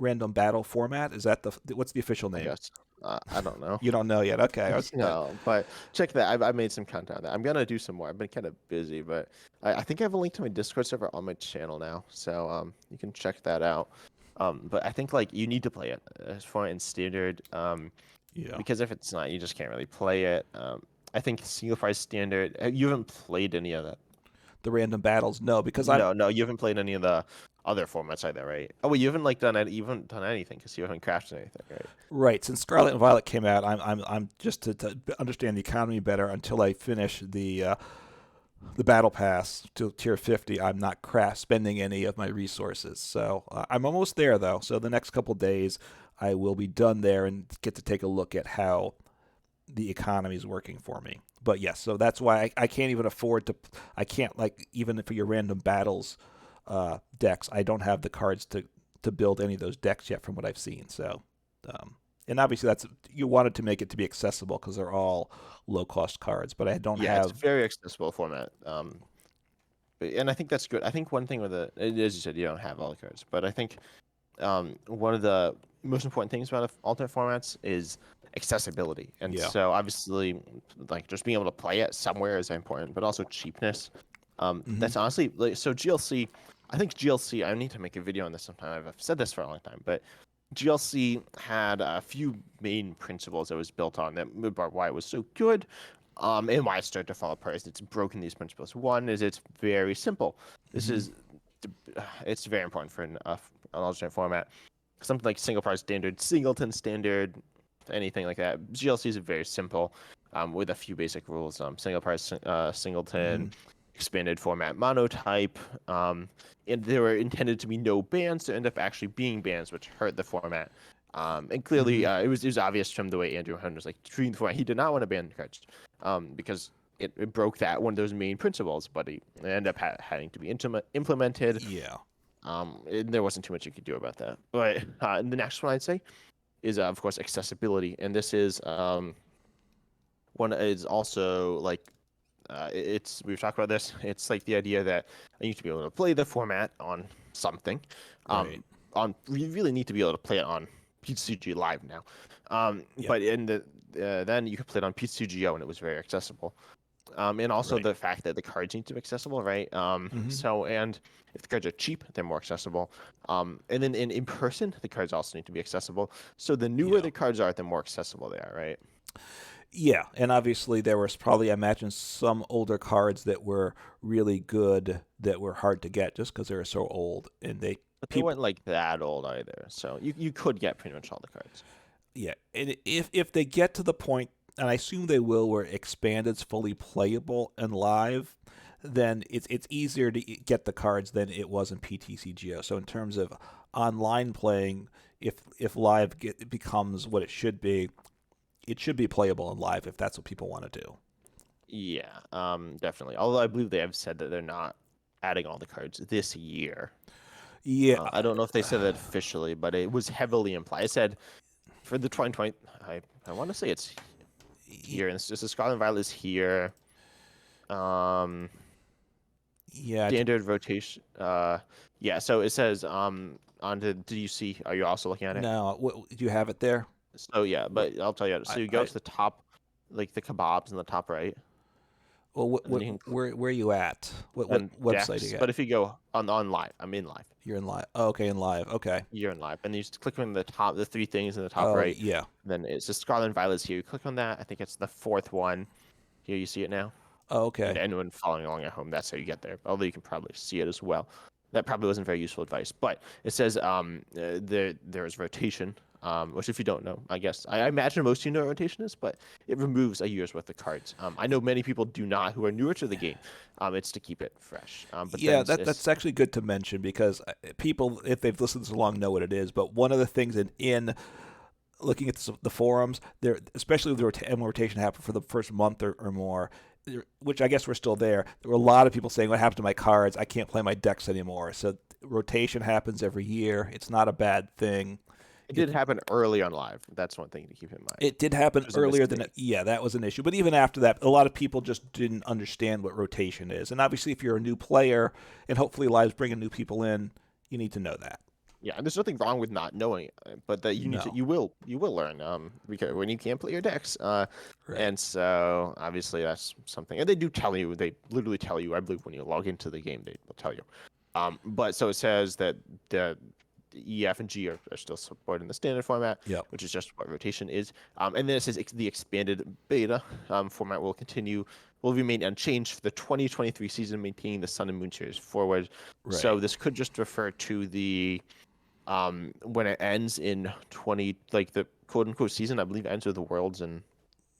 A: random battle format. Is that what's the official
B: I
A: name?
B: guess. I don't know.
A: You don't know yet. Okay,
B: No, but check that. I made some content on that. I'm gonna do some more. I've been kind of busy, but I think I have a link to my Discord server on my channel now, so you can check that out. But I think like you need to play it as far in standard,
A: yeah,
B: because if it's not, you just can't really play it. I think single price standard. You haven't played any of that.
A: the random battles. No, because I'm
B: No, no, you haven't played any of the other formats either, right? Oh, well, you haven't like done it. You haven't done anything because you haven't crafted anything, right?
A: right. Since Scarlet and Violet came out, I'm just to understand the economy better until I finish the battle pass to tier 50. I'm not spending any of my resources, so I'm almost there though. So the next couple days, I will be done there and get to take a look at how the economy is working for me. But yes, so that's why I can't even afford to. I can't like even for your random battles decks. I don't have the cards to build any of those decks yet, from what I've seen. So, and obviously that's you wanted to make it to be accessible because they're all low cost cards. But I don't
B: Yeah, it's
A: have.
B: a very accessible format. And I think that's good. I think one thing with as you said, you don't have all the cards, but I think one of the most important things about alternate formats is accessibility. And
A: Yeah.
B: so obviously, like just being able to play it somewhere is important, but also cheapness.
A: Hmm.
B: That's honestly like so GLC. I think GLC. I need to make a video on this sometime. I've said this for a long time, but GLC had a few main principles that was built on that about why it was so good, and why it started to fall apart. Is it's broken these principles. One is it's very simple. This
A: Hmm.
B: is it's very important for an alternate format. Something like single price standard, singleton standard, anything like that. GLC is very simple, with a few basic rules. Single price, singleton,
A: Hmm.
B: expanded format monotype, and there were intended to be no bans to end up actually being bans, which hurt the format. And clearly,
A: Hmm.
B: it was obvious from the way Andrew Hunt was like treating the format. He did not want to ban cards, because it broke that one of those main principles, but it ended up having to be implemented.
A: Yeah.
B: And there wasn't too much you could do about that. But and the next one I'd say is, of course, accessibility, and this is one is also like it's we've talked about this. It's like the idea that I need to be able to play the format on something.
A: Right.
B: We really need to be able to play it on PCG Live now.
A: Yep.
B: But in the then you could play it on PCGO, and it was very accessible. And also
A: Right.
B: the fact that the cards need to be accessible, right?
A: Hmm.
B: So and if the cards are cheap, they're more accessible. And then in person, the cards also need to be accessible. So the newer
A: Yeah.
B: the cards are, the more accessible they are, right?
A: Yeah, and obviously there was probably, I imagine, some older cards that were really good that were hard to get just because they were so old, and they
B: But they
A: people.
B: weren't like that old either. So you could get pretty much all the cards.
A: Yeah, and if they get to the point, and I assume they will, where expanded's fully playable and live, then it's easier to get the cards than it was in PTCGO. So in terms of online playing, if live becomes what it should be playable in live if that's what people want to do.
B: Yeah, definitely. Although I believe they have said that they're not adding all the cards this year.
A: Yeah,
B: I don't know if they said that officially, but it was heavily implied. It said for the 2020. I want to say it's here, and it's just the Scarlet and Violet is here. Um,
A: yeah.
B: Standard rotation. Yeah. So it says on the. Do you see? Are you also looking at it?
A: No, do you have it there?
B: So yeah,
A: What
B: but I'll tell you.
A: I,
B: So you go
A: I
B: to the top, like the kebabs in the top right,
A: well,
B: and then you can
A: where are you at? What
B: then
A: website are
B: decks.
A: you
B: But
A: at?
B: if you go on live, I'm in live.
A: You're in live. Oh, okay, in live. Okay.
B: You're in live, and you just click on the top, the three things in the top
A: Oh,
B: right.
A: yeah.
B: Then it's just Scarlet and Violet's here. You click on that. I think it's the fourth one. Here you see it now.
A: Oh,
B: And
A: okay.
B: anyone following along at home, that's how you get there. Although you can probably see it as well. That probably wasn't very useful advice. But it says there is rotation, which if you don't know, I guess I imagine most of you know what rotation is, but it removes a year's worth of cards. I know many people do not who are newer to the game. It's to keep it fresh. But
A: Yeah,
B: then
A: that's actually good to mention because people, if they've listened this long, know what it is. But one of the things in looking at the forums, there, especially with when rotation happened for the first month or more, which I guess we're still there. There were a lot of people saying, "What happened to my cards? I can't play my decks anymore." So rotation happens every year. It's not a bad thing.
B: it
A: It
B: did happen early on live. That's one thing to keep in mind.
A: it did happen
B: It was a
A: earlier than
B: mistake.
A: yeah, that was an issue. But even after that, a lot of people just didn't understand what rotation is. And obviously, if you're a new player, and hopefully lives bringing new people in, you need to know that.
B: Yeah, and there's nothing wrong with not knowing, but that you need to,
A: No,
B: you will learn, because when you can't play your decks,
A: right?
B: and so obviously that's something, and they do tell you, they literally tell you, I believe when you log into the game, they will tell you, but so it says that the E, F, and G are still supported in the standard format,
A: Yep.
B: which is just what rotation is, and then it says the expanded beta format will remain unchanged for the 2023 season, maintaining the Sun and Moon series forward. So
A: Right.
B: this could just refer to the when it ends in 20, like the quote unquote season, I believe ends with the worlds in,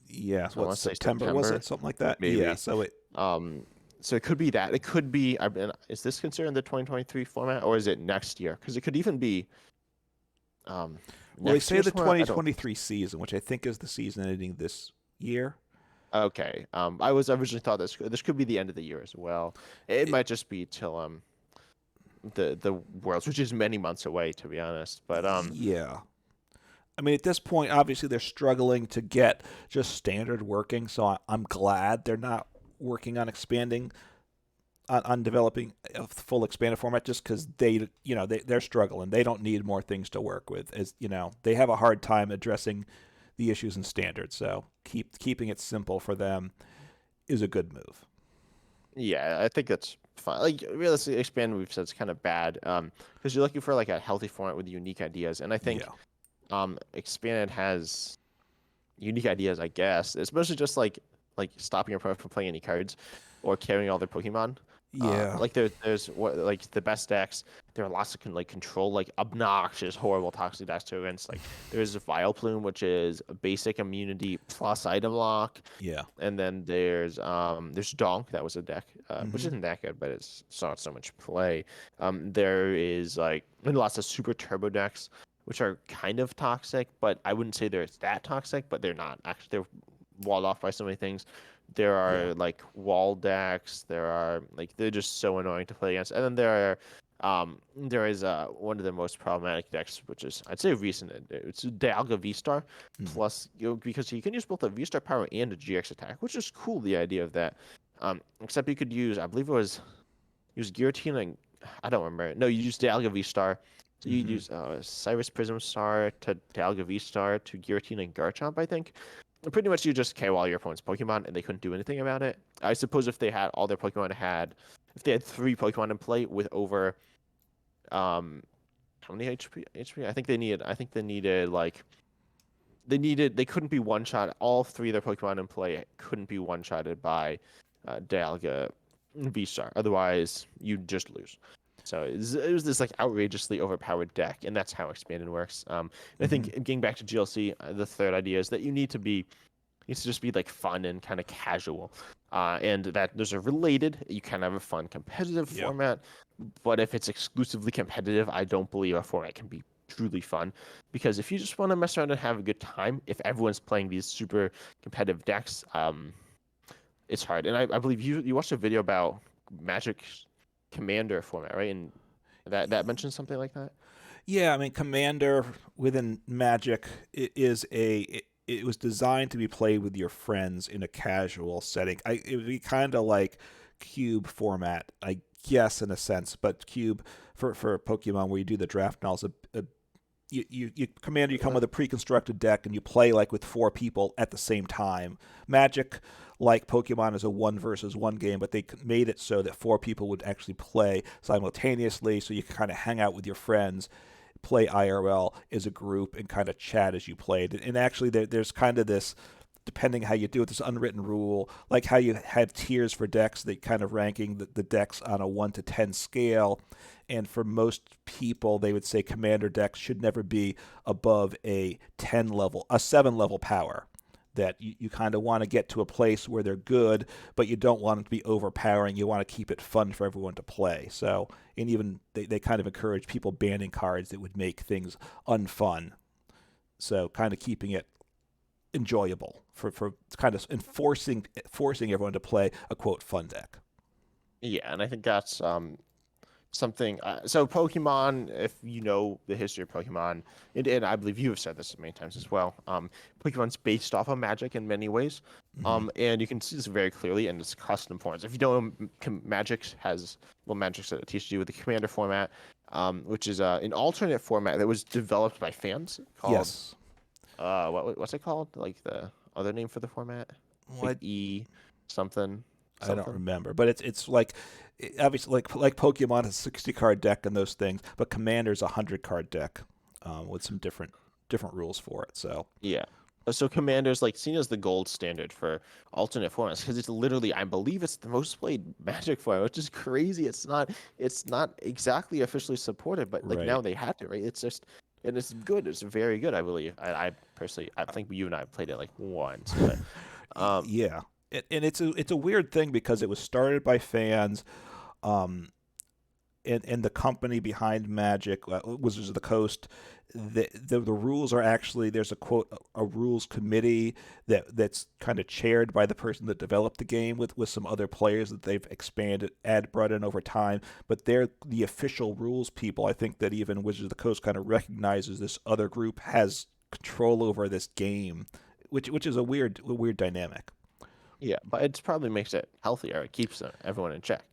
A: Yeah.
B: I
A: What
B: want to say
A: September was
B: September,
A: it? Something like that. Yeah.
B: maybe.
A: So it
B: um so it could be that, it could be, is this considered the 2023 format, or is it next year, because it could even be um
A: well, they
B: next
A: say
B: year's
A: the
B: format. I don't.
A: 2023 season, which I think is the season ending this year.
B: Okay, I was originally thought this could be the end of the year as well. It
A: It,
B: might just be till the worlds, which is many months away, to be honest, but
A: yeah. I mean, at this point, obviously they're struggling to get just standard working. So I'm glad they're not working on expanding on developing a full expanded format just because they're struggling. They don't need more things to work with. As you know, they have a hard time addressing the issues in standard. So keeping it simple for them is a good move.
B: Yeah, I think that's fine. Like realistically, expand we've said it's kind of bad, because you're looking for like a healthy format with unique ideas, and I think
A: Yeah.
B: expanded has unique ideas, I guess. It's mostly just like stopping your opponent from playing any cards or carrying all their Pokemon.
A: Yeah.
B: Like there's what like the best decks. There are lots of control like obnoxious, horrible toxic decks too. Against like there's Vileplume, which is a basic immunity plus item lock,
A: Yeah.
B: and then there's Donk, that was a deck, which
A: Hmm.
B: isn't that good, but it's saw so much play. There is like and lots of super turbo decks, which are kind of toxic, but I wouldn't say they're that toxic, but they're not. Actually, they're walled off by so many things. There
A: Yeah.
B: are like wall decks. There are like they're just so annoying to play against. And then there is one of the most problematic decks, which is I'd say recent. It's Dialga V Star
A: Hmm.
B: plus because you can use both a V Star power and a GX attack, which is cool. The idea of that. Except you could use, I believe it was use Guillotine and I don't remember. No, you use Dialga V Star. So you
A: Hmm.
B: use Cyrus Prism Star to Dialga V Star to Guillotine and Garchomp, I think. Pretty much you just KO all your opponent's Pokemon and they couldn't do anything about it. I suppose if they had all their Pokemon if they had three Pokemon in play with over um how many HP? I think they needed like they couldn't be one shot. All three of their Pokemon in play couldn't be one shotted by Dialga V Star. Otherwise, you'd just lose. So it was this like outrageously overpowered deck, and that's how expanded works. I think
A: Hmm.
B: getting back to GLC, the third idea is that you need to be needs to just be like fun and kind of casual. And that those are related. You can have a fun competitive
A: Yeah.
B: format, but if it's exclusively competitive, I don't believe a format can be truly fun. Because if you just want to mess around and have a good time, if everyone's playing these super competitive decks, it's hard. And I believe you watched a video about Magic Commander format, right? And that mentions something like that.
A: Yeah, I mean, Commander within Magic is it was designed to be played with your friends in a casual setting. It would be kind of like Cube format, I guess, in a sense, but Cube for Pokemon, where you do the draft and all, is you Commander, you come with a pre-constructed deck and you play like with four people at the same time. Magic, like Pokemon, is a one versus one game, but they made it so that four people would actually play simultaneously, so you can kind of hang out with your friends, play IRL as a group, and kind of chat as you played. And actually, there's kind of this depending how you do it, this unwritten rule, like how you have tiers for decks, that kind of ranking the decks on a 1 to 10 scale. And for most people, they would say commander decks should never be above a 7 level power. That you kind of want to get to a place where they're good, but you don't want them to be overpowering. You want to keep it fun for everyone to play. So, and even they kind of encourage people banning cards that would make things unfun. So, kind of keeping it enjoyable for kind of forcing everyone to play a quote fun deck.
B: Yeah, and I think that's something. So Pokemon, if you know the history of Pokemon, and I believe you have said this many times as well, Pokemon's based off of Magic in many ways,
A: Hmm.
B: and you can see this very clearly in its custom forms. If you don't know, Magic has Magic's that teaches you with the Commander format, which is an alternate format that was developed by fans called
A: Yes.
B: what's it called? Like the other name for the format, like
A: What
B: E something
A: I don't
B: something.
A: remember, but it's like obviously like Pokemon is a 60 card deck and those things, but Commander's a 100 card deck with some different rules for it. So
B: Yeah. So Commander's like seen as the gold standard for alternate formats because it's literally, I believe it's the most played Magic format, which is crazy. It's not exactly officially supported, but like
A: right,
B: now they had to, right? It's just and it's good. It's very good, I believe. I personally, I think you and I played it like once, but um
A: yeah, and it's a weird thing because it was started by fans. Um, and the company behind Magic, Wizards of the Coast, the rules are actually there's a quote a rules committee that's kind of chaired by the person that developed the game with some other players that they've brought in over time. But they're the official rules people. I think that even Wizards of the Coast kind of recognizes this other group has control over this game, which is a weird dynamic.
B: yeah, but it probably makes it healthier. It keeps everyone in check.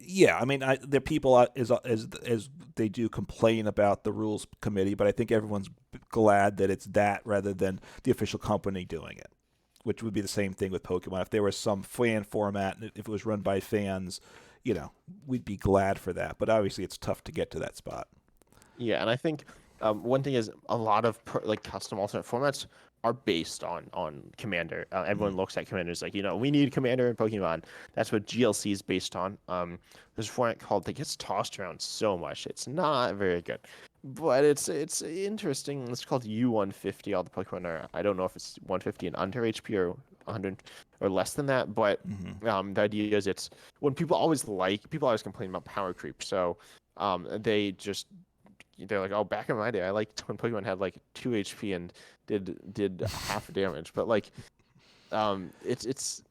A: Yeah, I mean, the people as they do complain about the rules committee, but I think everyone's glad that it's that rather than the official company doing it, which would be the same thing with Pokemon. If there was some fan format, and if it was run by fans, we'd be glad for that. But obviously, it's tough to get to that spot.
B: Yeah, and I think one thing is a lot of like custom alternate formats are based on Commander.
A: Mm.
B: Everyone looks at Commander as like, we need Commander in Pokemon. That's what GLC is based on. There's a format called that gets tossed around so much. It's not very good, but it's interesting. It's called U150. All the Pokemon are. I don't know if it's 150 and under HP or 100 or less than that, but
A: Hmm.
B: the idea is it's when people always complain about power creep. So they're like, oh, back in my day, I liked when Pokemon had like 2 HP and did half damage. But like, it's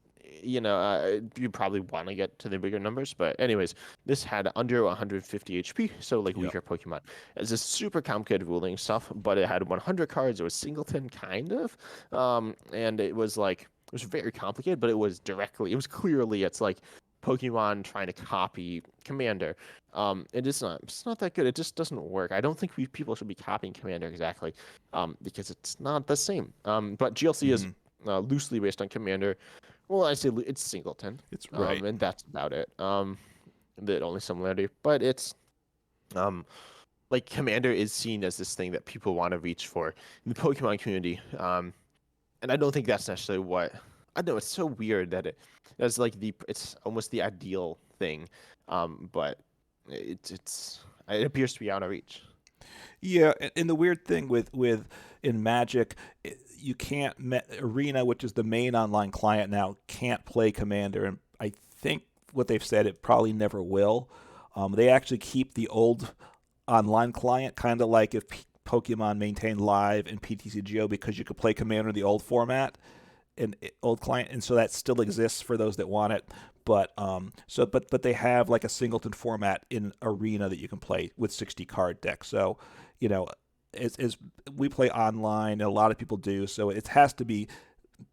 B: you probably want to get to the bigger numbers. But anyways, this had under 150 HP, so like
A: Yep.
B: weaker Pokemon. It's this super complicated ruling stuff, but it had 100 cards. It was singleton kind of, and it was like it was very complicated, but it was clearly it's like Pokemon trying to copy Commander. It's not that good. It just doesn't work. I don't think people should be copying Commander exactly, because it's not the same. But GLC is
A: Hmm.
B: loosely based on Commander. Well, I say it's Singleton,
A: It's right.
B: and that's about it. The only similarity, but it's um, like Commander is seen as this thing that people want to reach for in the Pokemon community. And I don't think that's necessarily what I know. It's so weird that that's like it's almost the ideal thing, but it appears to be out of reach.
A: Yeah, and the weird thing with in Magic, you can't Arena, which is the main online client now, can't play Commander, and I think what they've said it probably never will. They actually keep the old online client, kind of like if Pokemon maintained Live and PTCGO, because you could play Commander in the old format and old client, and so that still exists for those that want it. But they have like a singleton format in Arena that you can play with 60 card deck. So, you know, as we play online, and a lot of people do, so it has to be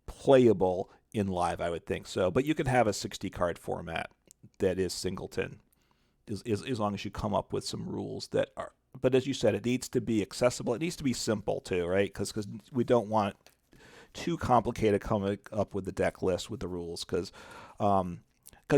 A: playable in live, I would think. So, but you can have a 60 card format that is singleton, as long as you come up with some rules that are. But as you said, it needs to be accessible. It needs to be simple too, right? Because we don't want too complicated coming up with the deck list with the rules because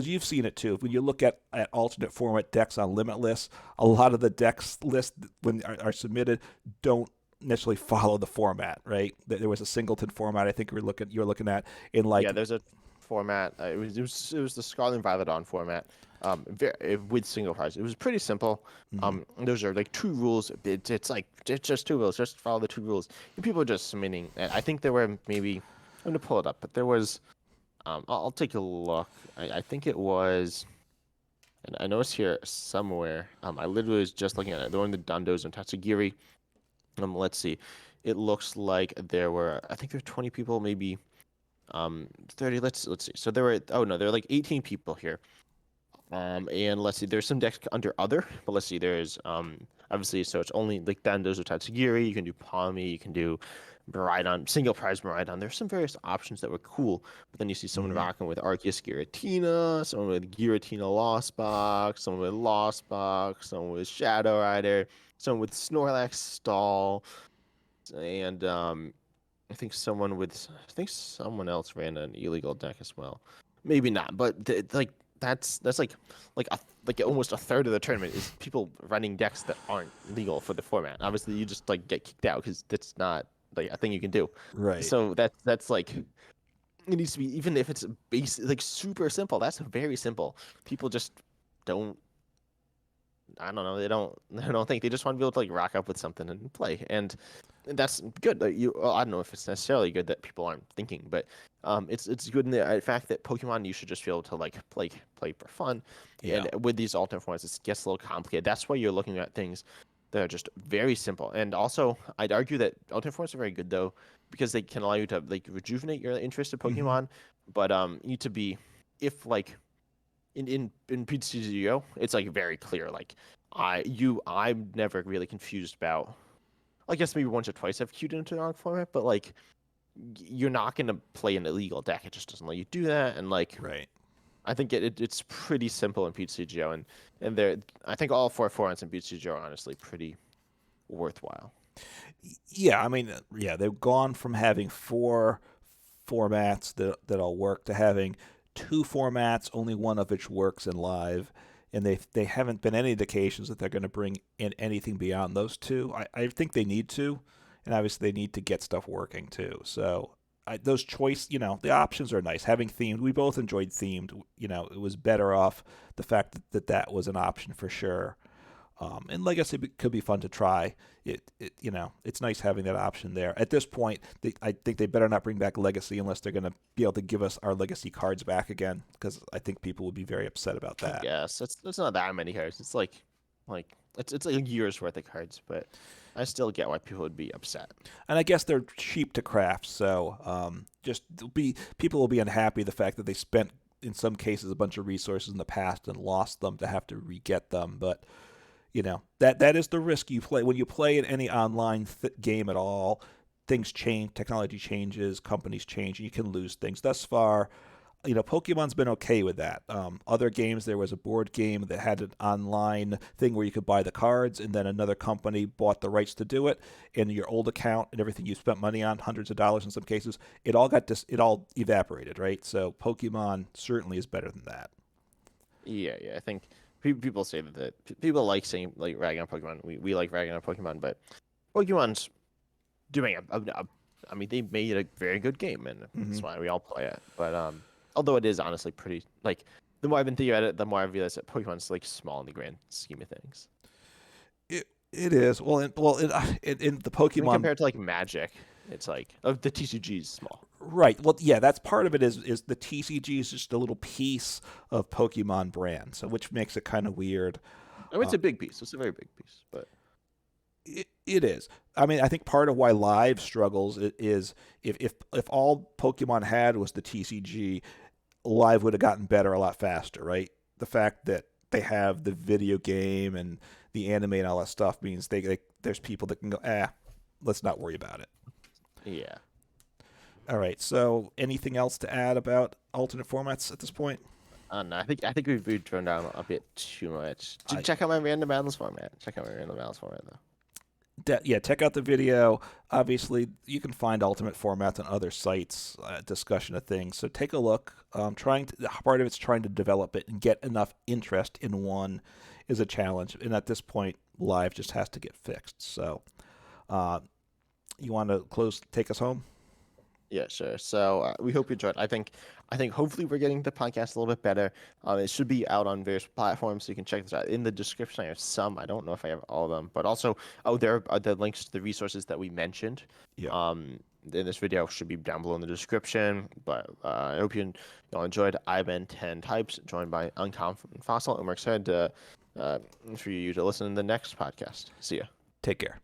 A: you've seen it too. When you look at alternate format decks on Limitless, a lot of the decks list when are submitted don't necessarily follow the format, right? There was a singleton format I think you were looking at in like
B: Yeah, there's a format. It was the Scarlet Violet Dawn format. With single prize. It was pretty simple.
A: mhm.
B: Those are like two rules. It's just two rules. Just follow the two rules. And people are just submitting. And I think there were maybe. I'm gonna pull it up, but there was. I'll take a look. I think it was. And I know it's here somewhere. I literally was just looking at it. They're in the Dandos and Tatsugiri. Let's see. It looks like there were. I think there were 20 people, maybe 30. Let's see. So there were. Oh no, there were like 18 people here. And let's see, there's some decks under other, but let's see, there's obviously, so it's only like Dandos or Tatsugiri. You can do Palmy, you can do Miraidon, single prize Miraidon. There's some various options that were cool, but then you see someone rocking with Arceus Giratina, someone with Giratina Lost Box, someone with Lost Box, someone with Shadow Rider, someone with Snorlax Stall, and I think someone else ran an illegal deck as well. Maybe not, but like that's like almost a third of the tournament is people running decks that aren't legal for the format. Obviously, you just like get kicked out because that's not like a thing you can do.
A: Right.
B: So that's like it needs to be, even if it's basic, like super simple. That's very simple. People just don't. I don't know. They don't think, they just want to be able to like rock up with something and play, and that's good. Well, I don't know if it's necessarily good that people aren't thinking, but it's good in the fact that Pokemon, you should just be able to like play for fun,
A: Yeah.
B: and with these alternate formats it gets a little complicated. That's why you're looking at things that are just very simple. And also, I'd argue that alternate formats are very good though, because they can allow you to like rejuvenate your interest in
A: Hmm.
B: Pokemon, but you need to be, if like in PTCGO, it's like very clear. Like I'm never really confused about. I guess maybe once or twice I've queued into the wrong format, but like you're not gonna play an illegal deck. It just doesn't let you do that. And like
A: Right.
B: I think it's pretty simple in PTCGO, and there I think all four formats in PTCGO are honestly pretty worthwhile.
A: Yeah, I mean, yeah, they've gone from having four formats that all work to having two formats, only one of which works in live, and they haven't been any indications that they're going to bring in anything beyond those two. I think they need to, and obviously they need to get stuff working too. So those choice, the options are nice. Having themed, we both enjoyed themed. It was better off the fact that was an option for sure. And like I said, it could be fun to try. It's nice having that option there. At this point, I think they better not bring back Legacy unless they're going to be able to give us our Legacy cards back again, because I think people would be very upset about
B: I
A: that.
B: guess it's not that many cards. It's like it's like a year's worth of cards, but I still get why people would be upset.
A: And I guess they're cheap to craft, so just people will be unhappy the fact that they spent in some cases a bunch of resources in the past and lost them to have to re-get them, but that is the risk you play when you play in any online game at all. Things change, technology changes, companies change, and you can lose things. Thus far, Pokemon's been okay with that. Other games, there was a board game that had an online thing where you could buy the cards, and then another company bought the rights to do it. And your old account and everything you spent money on, hundreds of dollars in some cases, it all evaporated, right? So Pokemon certainly is better than that.
B: Yeah. I think people say that people like saying like ragging on Pokemon. We like ragging on Pokemon, but Pokemon's doing I mean, they made a very good game, and
A: Hmm.
B: that's why we all play it. But although it is honestly pretty like, the more I've been thinking about it, the more I realize that Pokemon's like small in the grand scheme of things.
A: It is in the
B: I mean,
A: Pokemon.
B: compared to like Magic, it's like of the TCG is small.
A: Right. Well, yeah, that's part of it is the TCG is just a little piece of Pokemon brand, so which makes it kind of weird.
B: I mean, it's a big piece. It's a very big piece, but
A: It is. I mean, I think part of why Live struggles is if all Pokemon had was the TCG, Live would have gotten better a lot faster, right? The fact that they have the video game and the anime and all that stuff means there's people that can go, let's not worry about it.
B: yeah.
A: All right. So, anything else to add about alternate formats at this point?
B: No, I think we've drawn down a bit too much.
A: I
B: Check out my random battles format. Check out my random battles format though.
A: Yeah, check out the video. Obviously, you can find alternate formats on other sites, discussion of things. So take a look. Part of it's trying to develop it and get enough interest in one is a challenge. And at this point, Live just has to get fixed. So you want to take us home?
B: Yeah, sure. So we hope you enjoyed. I think hopefully we're getting the podcast a little bit better. It should be out on various platforms, so you can check this out. In the description, I have some. I don't know if I have all of them, but also, there are the links to the resources that we mentioned.
A: Yeah.
B: In this video should be down below in the description. But I hope you all enjoyed. I've been 10 Types, joined by Unconfident Fossil, and we're excited for you to listen to the next podcast. See ya.
A: Take care.